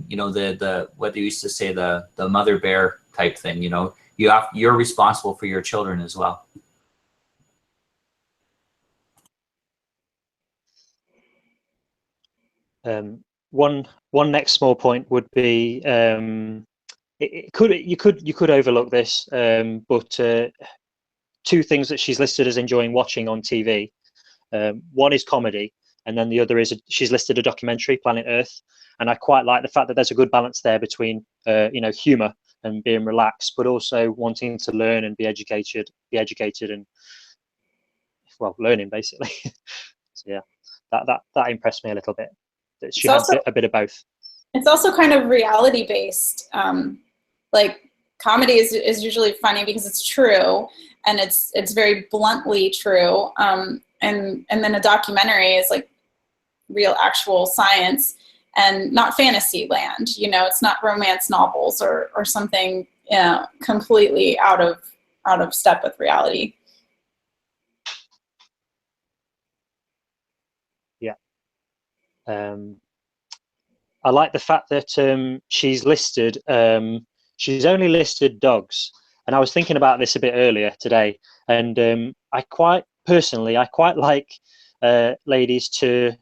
You know, the what they used to say, the mother bear type thing. You know, you're responsible for your children as well. One next small point would be, you could overlook this, but two things that she's listed as enjoying watching on TV. One is comedy, and then the other is she's listed a documentary, Planet Earth, and I quite like the fact that there's a good balance there between you know, humor and being relaxed, but also wanting to learn and be educated and, well, learning basically. So yeah, that impressed me a little bit. That she had a bit of both. It's also kind of reality based. Like comedy is usually funny because it's true, and it's very bluntly true. And then a documentary is like real actual science and not fantasy land. You know, it's not romance novels or something, you know, completely out of step with reality. Yeah. I like the fact that she's listed, she's only listed dogs. And I was thinking about this a bit earlier today. And I quite like ladies to,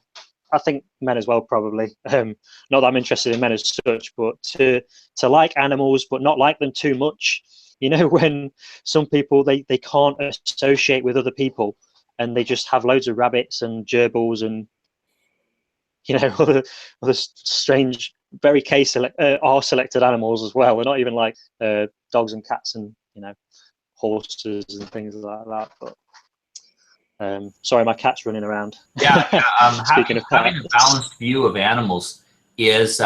I think men as well, probably. Not that I'm interested in men as such, but to like animals, but not like them too much. You know, when some people, they can't associate with other people and they just have loads of rabbits and gerbils and, you know, other strange, very R-selected animals as well. They're not even like dogs and cats and, you know, horses and things like that. But sorry, my cat's running around. Yeah. Speaking of having a balanced view of animals is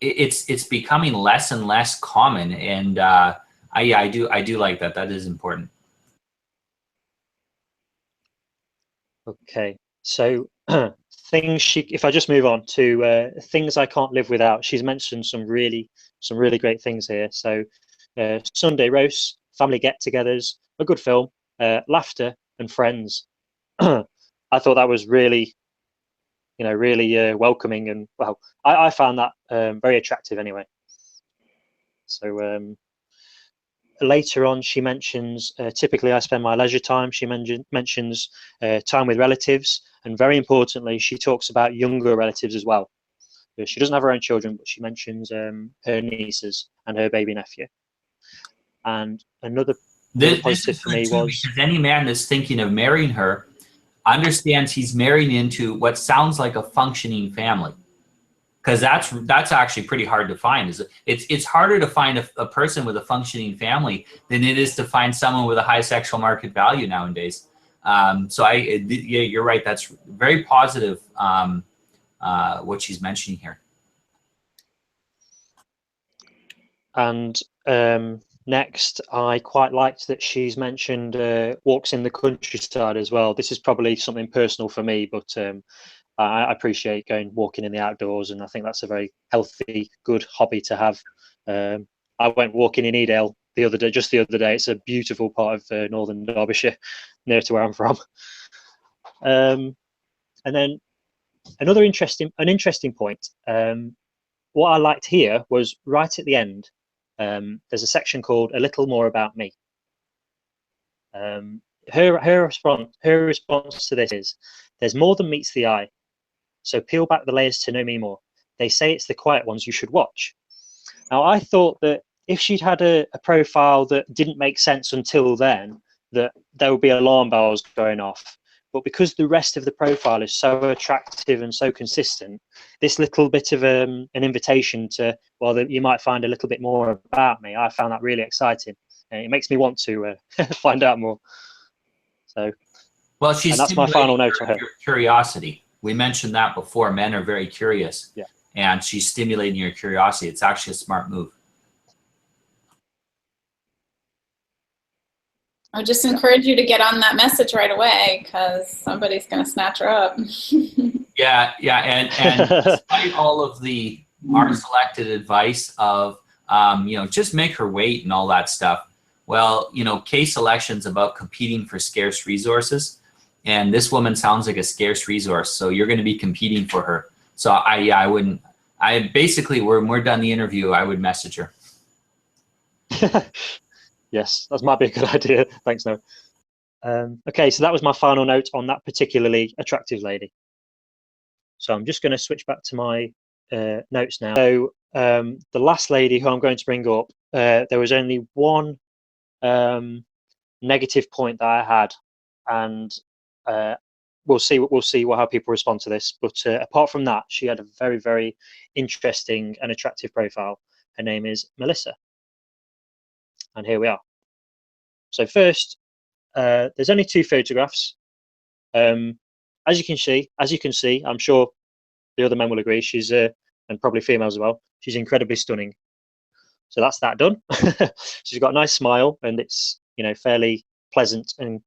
it's becoming less and less common, and I do like that. That is important. Okay, so if I just move on to things I can't live without, she's mentioned some really great things here. So Sunday roasts, family get-togethers, a good film, laughter, and friends. I thought that was really, you know, really welcoming, and well, I found that very attractive anyway. So later on, she mentions, typically I spend my leisure time. She mentions time with relatives, and very importantly, she talks about younger relatives as well. She doesn't have her own children, but she mentions her nieces and her baby nephew. And another positive for me was, because any man that's thinking of marrying her understands he's marrying into what sounds like a functioning family, because that's actually pretty hard to find. It's harder to find a person with a functioning family than it is to find someone with a high sexual market value nowadays. So yeah, you're right. That's very positive, what she's mentioning here. And next, I quite liked that she's mentioned walks in the countryside as well. This is probably something personal for me, but I appreciate walking in the outdoors, and I think that's a very healthy, good hobby to have. I went walking in Edale just the other day. It's a beautiful part of northern Derbyshire, near to where I'm from. And then an interesting point. What I liked here was right at the end. There's a section called "A Little More About Me." Her response to this is, "There's more than meets the eye. So peel back the layers to know me more. They say it's the quiet ones you should watch." Now, I thought that if she'd had a profile that didn't make sense until then, that there would be alarm bells going off. But because the rest of the profile is so attractive and so consistent, this little bit of an invitation to, well, you might find a little bit more about me, I found that really exciting. And it makes me want to find out more. So, well, and that's my final note on her. Curiosity. We mentioned that before. Men are very curious. Yeah. And she's stimulating your curiosity. It's actually a smart move. I would just encourage you to get on that message right away, because somebody's going to snatch her up. Yeah, and despite all of our selected advice of just make her wait and all that stuff. Well, case selection's about competing for scarce resources, and this woman sounds like a scarce resource, so you're going to be competing for her. So I wouldn't. I basically, when we're done the interview, I would message her. Yes, that might be a good idea. Thanks, Noah. Okay, so that was my final note on that particularly attractive lady. So I'm just going to switch back to my notes now. So the last lady who I'm going to bring up, there was only one negative point that I had, and we'll see how people respond to this. But apart from that, she had a very, very interesting and attractive profile. Her name is Melissa, and here we are. So first, there's only 2 photographs. As you can see, I'm sure the other men will agree, she's and probably females as well, she's incredibly stunning. So that's that done. She's got a nice smile, and it's fairly pleasant, and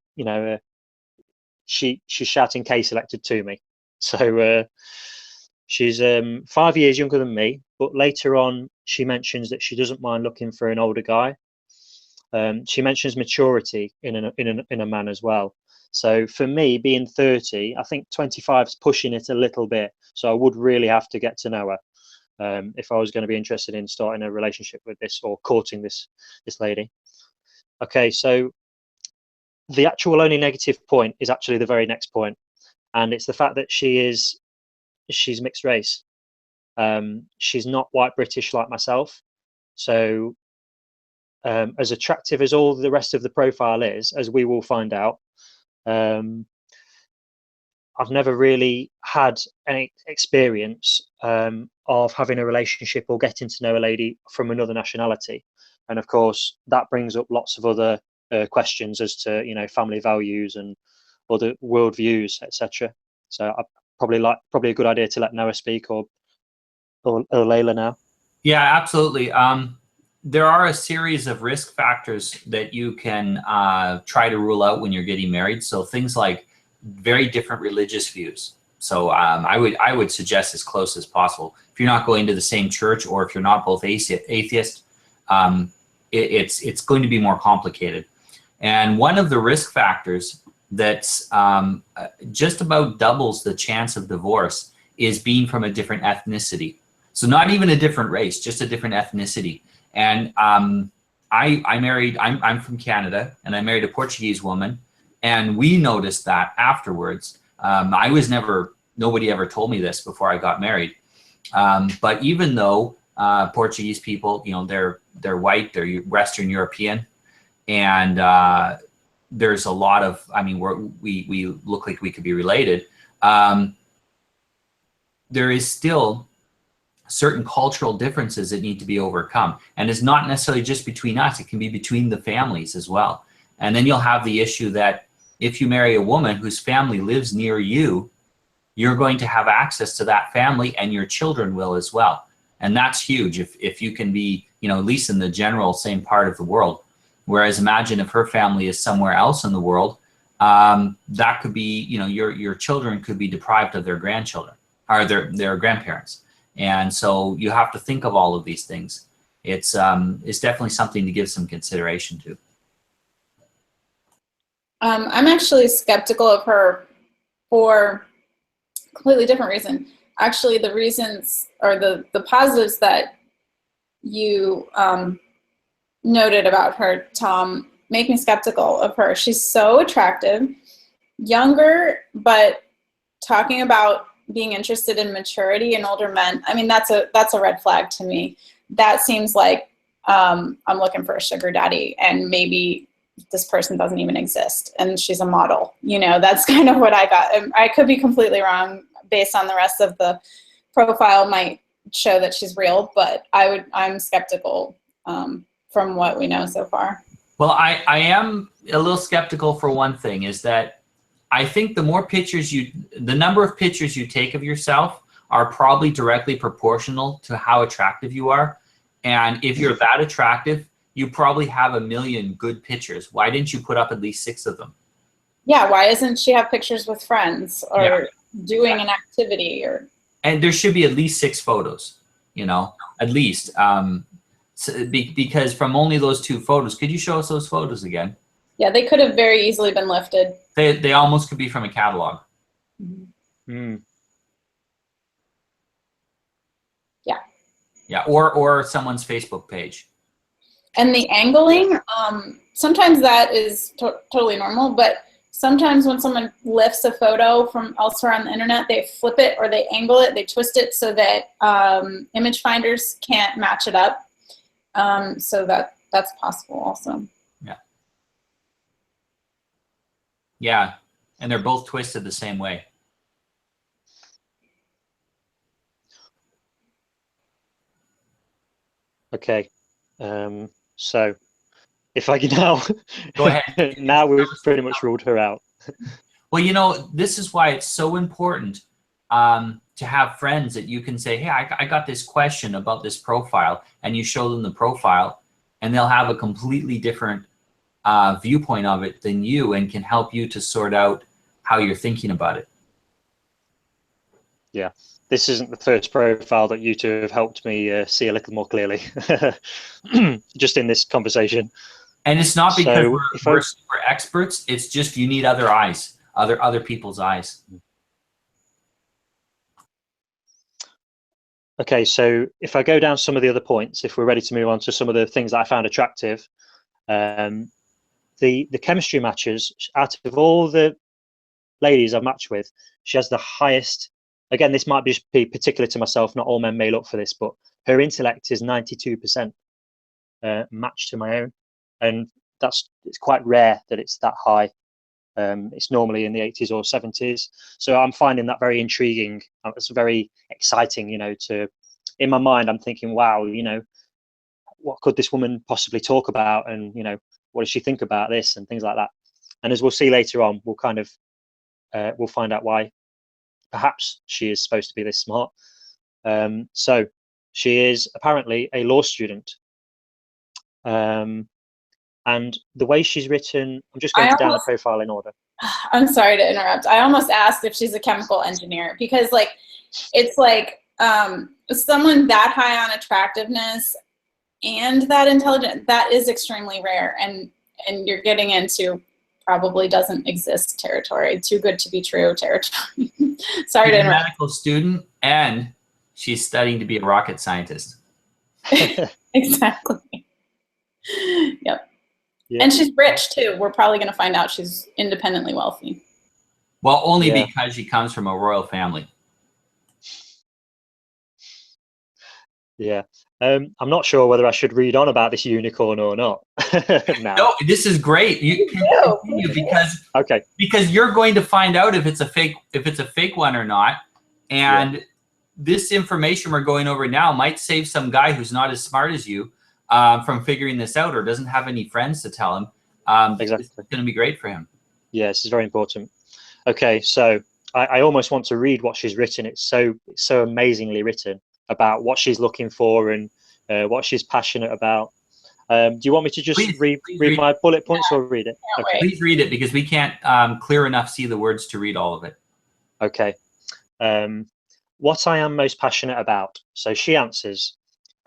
she's shouting K selected to me. So she's 5 years younger than me, but later on she mentions that she doesn't mind looking for an older guy. She mentions maturity in a man as well. So for me, being 30, I think 25 is pushing it a little bit. So I would really have to get to know her if I was going to be interested in starting a relationship with this or courting this lady. Okay, so the actual only negative point is actually the very next point, and it's the fact that she's mixed race. She's not white British like myself. So as attractive as all the rest of the profile is, as we will find out, I've never really had any experience of having a relationship or getting to know a lady from another nationality. And of course, that brings up lots of other questions as to family values and other worldviews, etc. So probably a good idea to let Noah speak or Layla now. Yeah, absolutely. There are a series of risk factors that you can try to rule out when you're getting married. So things like very different religious views. So I would suggest as close as possible. If you're not going to the same church, or if you're not both atheist, it's going to be more complicated. And one of the risk factors that's just about doubles the chance of divorce is being from a different ethnicity. So not even a different race, just a different ethnicity. And I'm from Canada, and I married a Portuguese woman, and we noticed that afterwards. Nobody ever told me this before I got married. But even though Portuguese people, they're white, they're Western European, and there's a lot of, we look like we could be related. There is still certain cultural differences that need to be overcome. And it's not necessarily just between us, it can be between the families as well. And then you'll have the issue that if you marry a woman whose family lives near you, you're going to have access to that family, and your children will as well. And that's huge if you can be, at least in the general same part of the world. Whereas imagine if her family is somewhere else in the world, that could be, your children could be deprived of their grandchildren or their grandparents. And so you have to think of all of these things. It's definitely something to give some consideration to. I'm actually skeptical of her for a completely different reason. Actually, the reasons or the positives that you noted about her, Tom, make me skeptical of her. She's so attractive, younger, but talking about being interested in maturity in older men, that's a red flag to me. That seems like I'm looking for a sugar daddy, and maybe this person doesn't even exist, and she's a model. That's kind of what I got. I could be completely wrong based on the rest of the profile might show that she's real, but I'm skeptical from what we know so far. Well, I am a little skeptical for one thing, is that I think the number of pictures you take of yourself are probably directly proportional to how attractive you are. And if you're that attractive, you probably have a million good pictures. Why didn't you put up at least 6 of them? Yeah, why doesn't she have pictures with friends or doing an activity? And there should be at least 6 photos, you know, at least. Because from only those 2 photos, could you show us those photos again? Yeah, they could have very easily been lifted. They almost could be from a catalog. Yeah. Yeah, or someone's Facebook page. And the angling, sometimes that is totally normal, but sometimes when someone lifts a photo from elsewhere on the internet, they flip it or they angle it, they twist it so that image finders can't match it up. So that's possible also. Yeah. Yeah, and they're both twisted the same way. Okay, so if I can now, go ahead. Now we've pretty much ruled her out. Well, you know, this is why it's so important to have friends that you can say, hey, I got this question about this profile, and you show them the profile, and they'll have a completely different viewpoint of it than you, and can help you to sort out how you're thinking about it. Yeah, this isn't the first profile that you two have helped me see a little more clearly, just in this conversation. And it's not because we're super experts. It's just you need other eyes, other people's eyes. Okay, so if I go down some of the other points, if we're ready to move on to some of the things that I found attractive, the chemistry matches. Out of all the ladies I've matched with, she has the highest. Again, this might just be particular to myself. Not all men may look for this, but her intellect is 92% matched to my own, and it's quite rare that it's that high. It's normally in the 80s or 70s. So I'm finding that very intriguing. It's very exciting, you know. In my mind, I'm thinking, wow, you know, what could this woman possibly talk about, and you know, what does she think about this, and things like that. And as we'll see later on, we'll kind of we'll find out why perhaps she is supposed to be this smart. So she is apparently a law student. And the way she's written, I'm just going down the profile in order. I'm sorry to interrupt. I almost asked if she's a chemical engineer, because like, it's like someone that high on attractiveness and that intelligent, that is extremely rare. And you're getting into probably doesn't exist territory, too good to be true territory. Sorry to interrupt. She's a medical student, and she's studying to be a rocket scientist. Exactly. Yep. Yeah. And she's rich too. We're probably going to find out she's independently wealthy. Well, only because she comes from a royal family. Yeah. I'm not sure whether I should read on about this unicorn or not. No, this is great. You can continue because you're going to find out if it's a fake one or not. And this information we're going over now might save some guy who's not as smart as you from figuring this out, or doesn't have any friends to tell him. Exactly. It's going to be great for him. Yeah, this is very important. Okay, so I almost want to read what she's written. It's so amazingly written about what she's looking for and what she's passionate about. Do you want me to just read my bullet points or read it? Okay. Please read it, because we can't clear enough see the words to read all of it. Okay. What I am most passionate about. So she answers,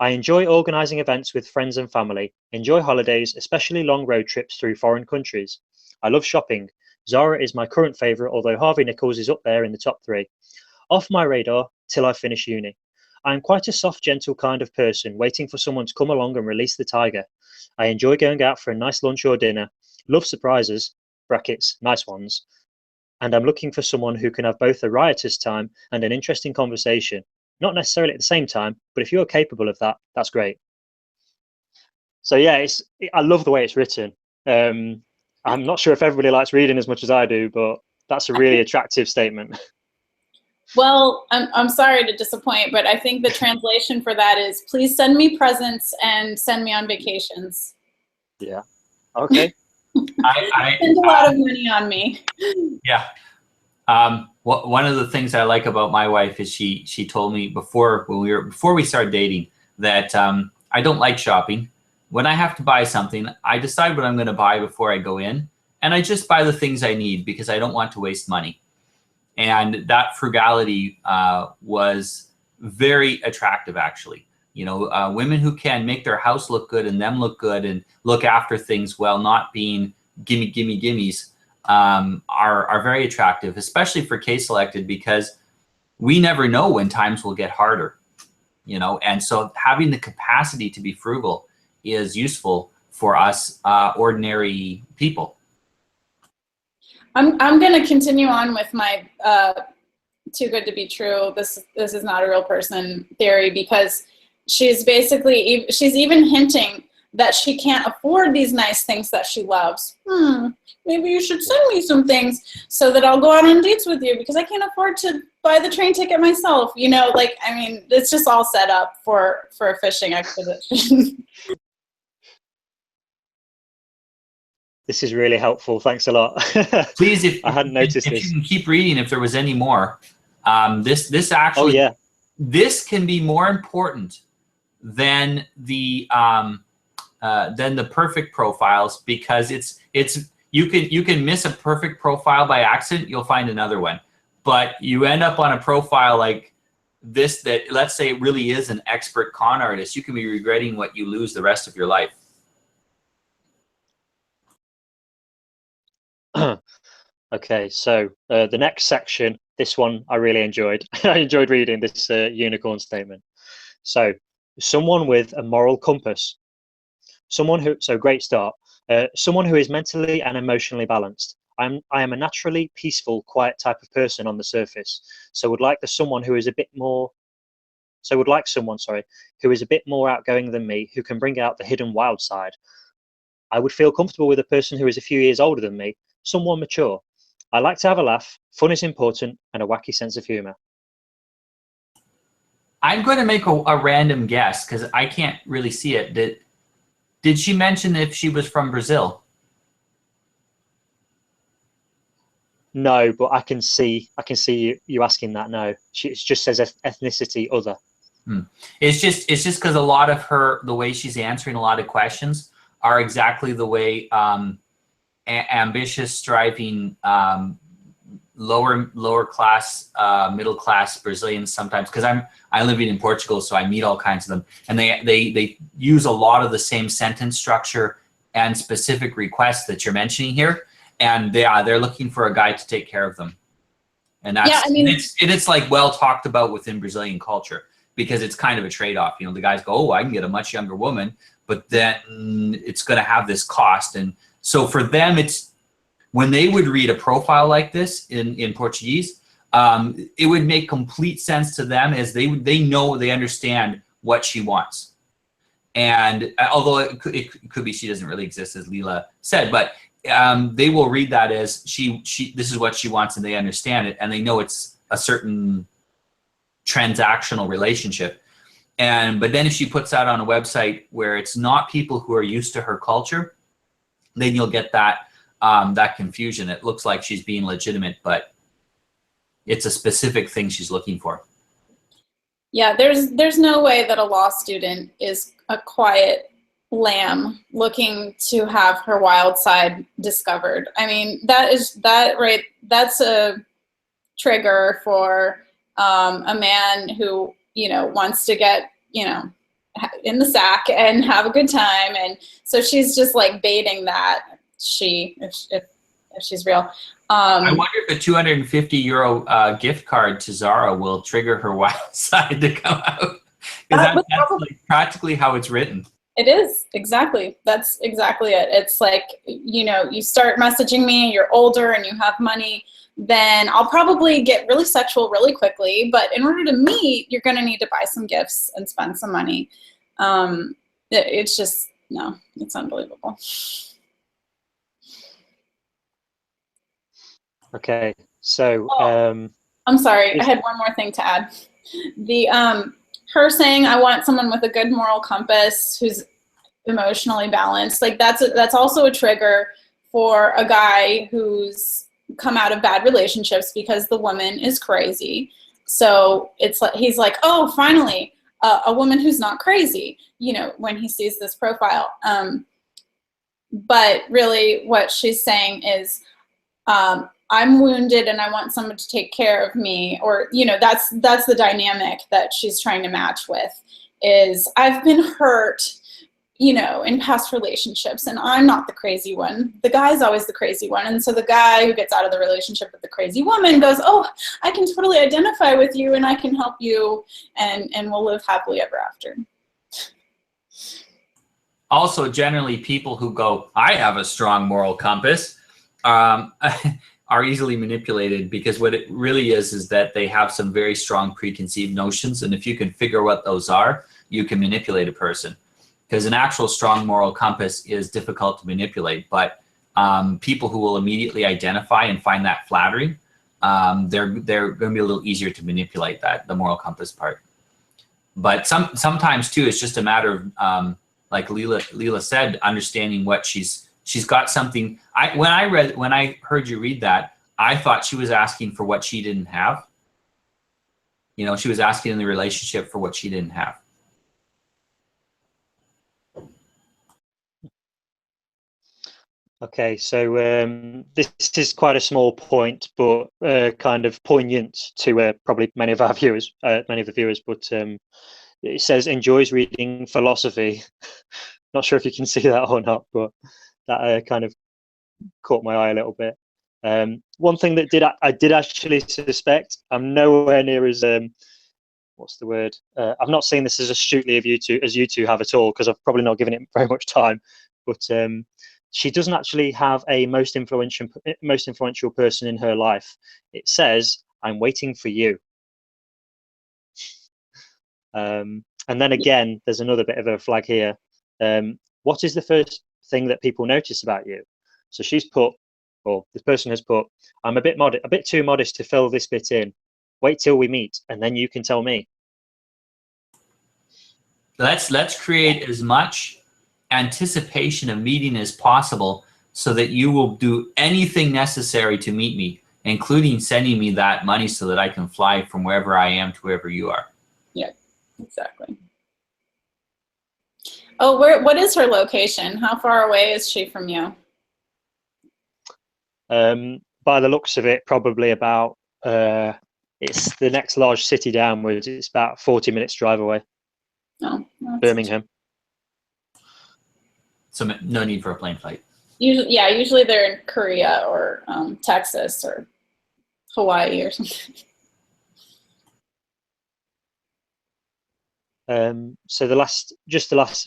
I enjoy organising events with friends and family, enjoy holidays, especially long road trips through foreign countries. I love shopping. Zara is my current favourite, although Harvey Nichols is up there in the top 3. Off my radar till I finish uni. I am quite a soft, gentle kind of person, waiting for someone to come along and release the tiger. I enjoy going out for a nice lunch or dinner, love surprises, brackets, nice ones, and I'm looking for someone who can have both a riotous time and an interesting conversation. Not necessarily at the same time, but if you're capable of that, that's great. So yeah, I love the way it's written. I'm not sure if everybody likes reading as much as I do, but that's a really attractive statement. Well, I'm sorry to disappoint, but I think the translation for that is, please send me presents and send me on vacations. Yeah. Okay. I spend a lot of money on me. Yeah. One of the things I like about my wife is she told me before we started dating that I don't like shopping. when I have to buy something, I decide what I'm going to buy before I go in, and I just buy the things I need because I don't want to waste money. And that frugality was very attractive, actually. You know, women who can make their house look good and them look good and look after things while not being gimmies are very attractive, especially for K-selected, because we never know when times will get harder, you know, and so having the capacity to be frugal is useful for us ordinary people. I'm going to continue on with my too good to be true, this is not a real person theory, because she's even hinting that she can't afford these nice things that she loves. Maybe you should send me some things so that I'll go out on dates with you, because I can't afford to buy the train ticket myself. You know, like, I mean, it's just all set up for a fishing expedition. This is really helpful. Thanks a lot. Please, if I hadn't noticed this. You can keep reading if there was any more. This actually, oh, yeah. This can be more important than the perfect profiles, because you can miss a perfect profile by accident. You'll find another one, but you end up on a profile like this that, let's say, it really is an expert con artist. You can be regretting what you lose the rest of your life. Okay, so the next section, this one I really enjoyed. I enjoyed reading this unicorn statement. So, someone with a moral compass. Great start. Someone who is mentally and emotionally balanced. I am a naturally peaceful, quiet type of person on the surface. So would like someone, who is a bit more outgoing than me, who can bring out the hidden wild side. I would feel comfortable with a person who is a few years older than me, someone mature. I like to have a laugh, fun is important, and a wacky sense of humor. I'm going to make a random guess because I can't really see it. Did she mention if she was from Brazil? No, but I can see you asking that now. It just says ethnicity other. It's just because a lot of the way she's answering a lot of questions are exactly the way ambitious, striving, lower class, middle class Brazilians sometimes, because I'm living in Portugal, so I meet all kinds of them, and they use a lot of the same sentence structure and specific requests that you're mentioning here, and they're looking for a guy to take care of them, and that's, yeah, I mean, it's like well talked about within Brazilian culture, because it's kind of a trade-off. You know, the guys go, oh, I can get a much younger woman, but then it's going to have this cost, and so for them, it's when they would read a profile like this in Portuguese, it would make complete sense to them, as they understand what she wants. And although it could be she doesn't really exist, as Leela said, but they will read that as this is what she wants, and they understand it, and they know it's a certain transactional relationship. But then if she puts that on a website where it's not people who are used to her culture, then you'll get that confusion. It looks like she's being legitimate, but it's a specific thing she's looking for. Yeah, there's no way that a law student is a quiet lamb looking to have her wild side discovered. I mean, that's a trigger for a man who, you know, wants to get, you know, in the sack and have a good time, and so she's just like baiting that. If she's real. I wonder if a 250 euro gift card to Zara will trigger her wild side to come out, because that's like practically how it's written. It is, exactly. That's exactly it. It's like, you know, you start messaging me, you're older and you have money, then I'll probably get really sexual really quickly, but in order to meet, you're going to need to buy some gifts and spend some money. It's just, no, it's unbelievable. Okay, so I'm sorry, I had one more thing to add. Her saying, I want someone with a good moral compass who's emotionally balanced, like that's also a trigger for a guy who's come out of bad relationships because the woman is crazy. So it's like, he's like, oh, finally a woman who's not crazy, you know, when he sees this profile. But really what she's saying is, I'm wounded and I want someone to take care of me, or, you know, that's the dynamic that she's trying to match with, is I've been hurt, you know, in past relationships, and I'm not the crazy one. The guy's always the crazy one. And so the guy who gets out of the relationship with the crazy woman goes, oh, I can totally identify with you and I can help you, and we'll live happily ever after. Also, generally, people who go, I have a strong moral compass, are easily manipulated, because what it really is that they have some very strong preconceived notions. And if you can figure what those are, you can manipulate a person. Because an actual strong moral compass is difficult to manipulate, but people who will immediately identify and find that flattering, they're going to be a little easier to manipulate, the moral compass part. But sometimes too, it's just a matter of, like Leela said, understanding what she's got something. When I heard you read that, I thought she was asking for what she didn't have. You know, she was asking in the relationship for what she didn't have. Okay, so this is quite a small point, but kind of poignant to probably many of the viewers. But it says enjoys reading philosophy. Not sure if you can see that or not, but that kind of caught my eye a little bit. One thing that I did actually suspect, I'm nowhere near as what's the word? I've not seen this as astutely as you two have at all, because I've probably not given it very much time. But she doesn't actually have a most influential person in her life. It says, "I'm waiting for you." And then again, there's another bit of a flag here. What is the first thing that people notice about you? So she's put, or this person has put, I'm a bit too modest to fill this bit in. Wait till we meet, and then you can tell me. Let's create as much anticipation of meeting as possible, so that you will do anything necessary to meet me, including sending me that money so that I can fly from wherever I am to wherever you are. Yeah, exactly. Oh, what is her location? How far away is she from you? By the looks of it, probably about, it's the next large city downwards. It's about 40 minutes drive away. Oh, Birmingham. So no need for a plane flight. Usually they're in Korea or Texas or Hawaii or something. So the last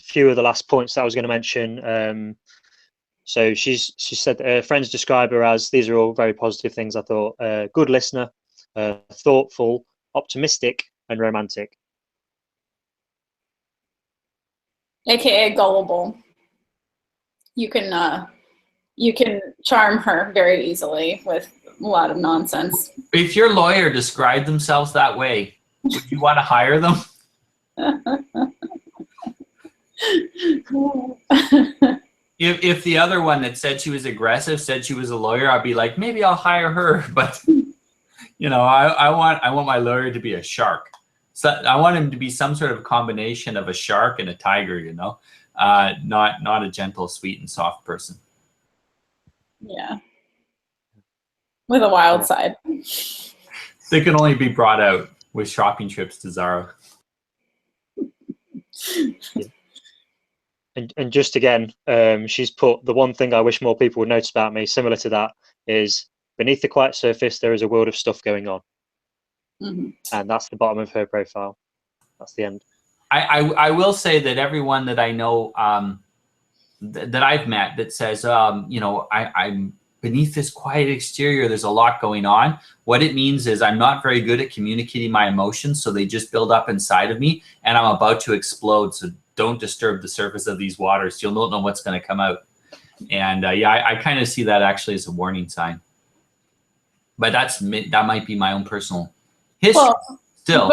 few of the last points that I was going to mention. So she said her friends describe her as, these are all very positive things, I thought: good listener, thoughtful, optimistic, and romantic. AKA gullible. You can charm her very easily with a lot of nonsense. If your lawyer described themselves that way, would you want to hire them? If the other one that said she was aggressive said she was a lawyer, I'd be like, maybe I'll hire her. But you know, I want my lawyer to be a shark. So I want him to be some sort of combination of a shark and a tiger. You know, not a gentle, sweet, and soft person. Yeah, with a wild side. They can only be brought out with shopping trips to Zara. And just again, she's put, the one thing I wish more people would notice about me, similar to that, is beneath the quiet surface there is a world of stuff going on. Mm-hmm. And that's the bottom of her profile. That's the end. I will say that everyone that I know that I've met that says, you know, I'm beneath this quiet exterior, there's a lot going on. What it means is I'm not very good at communicating my emotions, so they just build up inside of me, and I'm about to explode. So don't disturb the surface of these waters. You don't know what's going to come out. And yeah, I kind of see that actually as a warning sign. But that might be my own personal history. Well, still,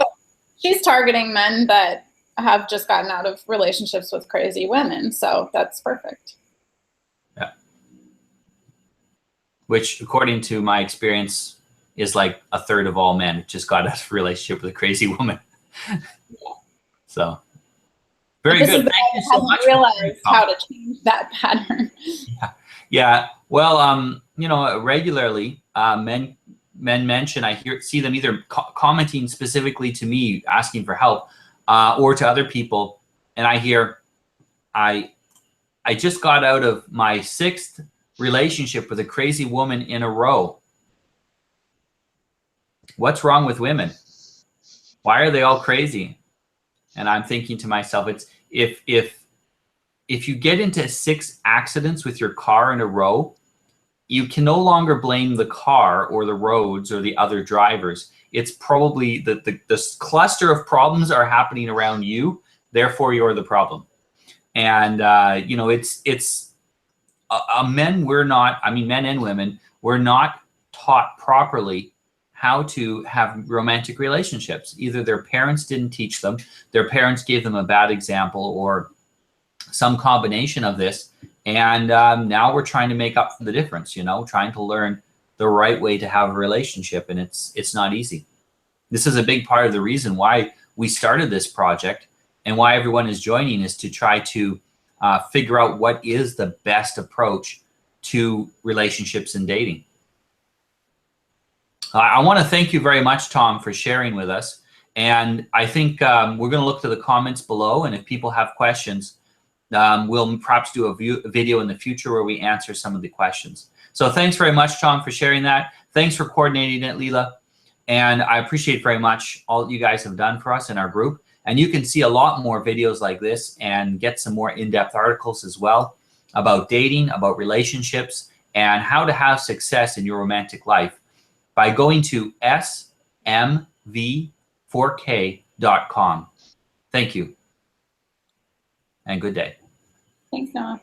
she's targeting men that have just gotten out of relationships with crazy women, so that's perfect. Yeah. Which, according to my experience, is like a third of all men just got out of a relationship with a crazy woman. So very This is good. the Thank you so much. I realized how to change that pattern. Yeah. Well, you know, regularly men mention, see them either commenting specifically to me, asking for help, or to other people, and I hear, I just got out of my 6th relationship with a crazy woman in a row. What's wrong with women? Why are they all crazy? And I'm thinking to myself, it's if you get into 6 accidents with your car in a row, you can no longer blame the car or the roads or the other drivers. It's probably the cluster of problems are happening around you. Therefore, you're the problem. And you know, it's men. We're not. I mean, men and women. We're not taught properly how to have romantic relationships. Either their parents didn't teach them, their parents gave them a bad example, or some combination of this. And now we're trying to make up for the difference, you know, trying to learn the right way to have a relationship. And it's not easy. This is a big part of the reason why we started this project and why everyone is joining, is to try to figure out what is the best approach to relationships and dating. I want to thank you very much, Tom, for sharing with us. And I think we're going to look to the comments below. And if people have questions, we'll perhaps do a video in the future where we answer some of the questions. So thanks very much, Tom, for sharing that. Thanks for coordinating it, Leela. And I appreciate very much all that you guys have done for us in our group. And you can see a lot more videos like this and get some more in-depth articles as well about dating, about relationships, and how to have success in your romantic life by going to smv4k.com. Thank you, and good day. Thanks, Noah.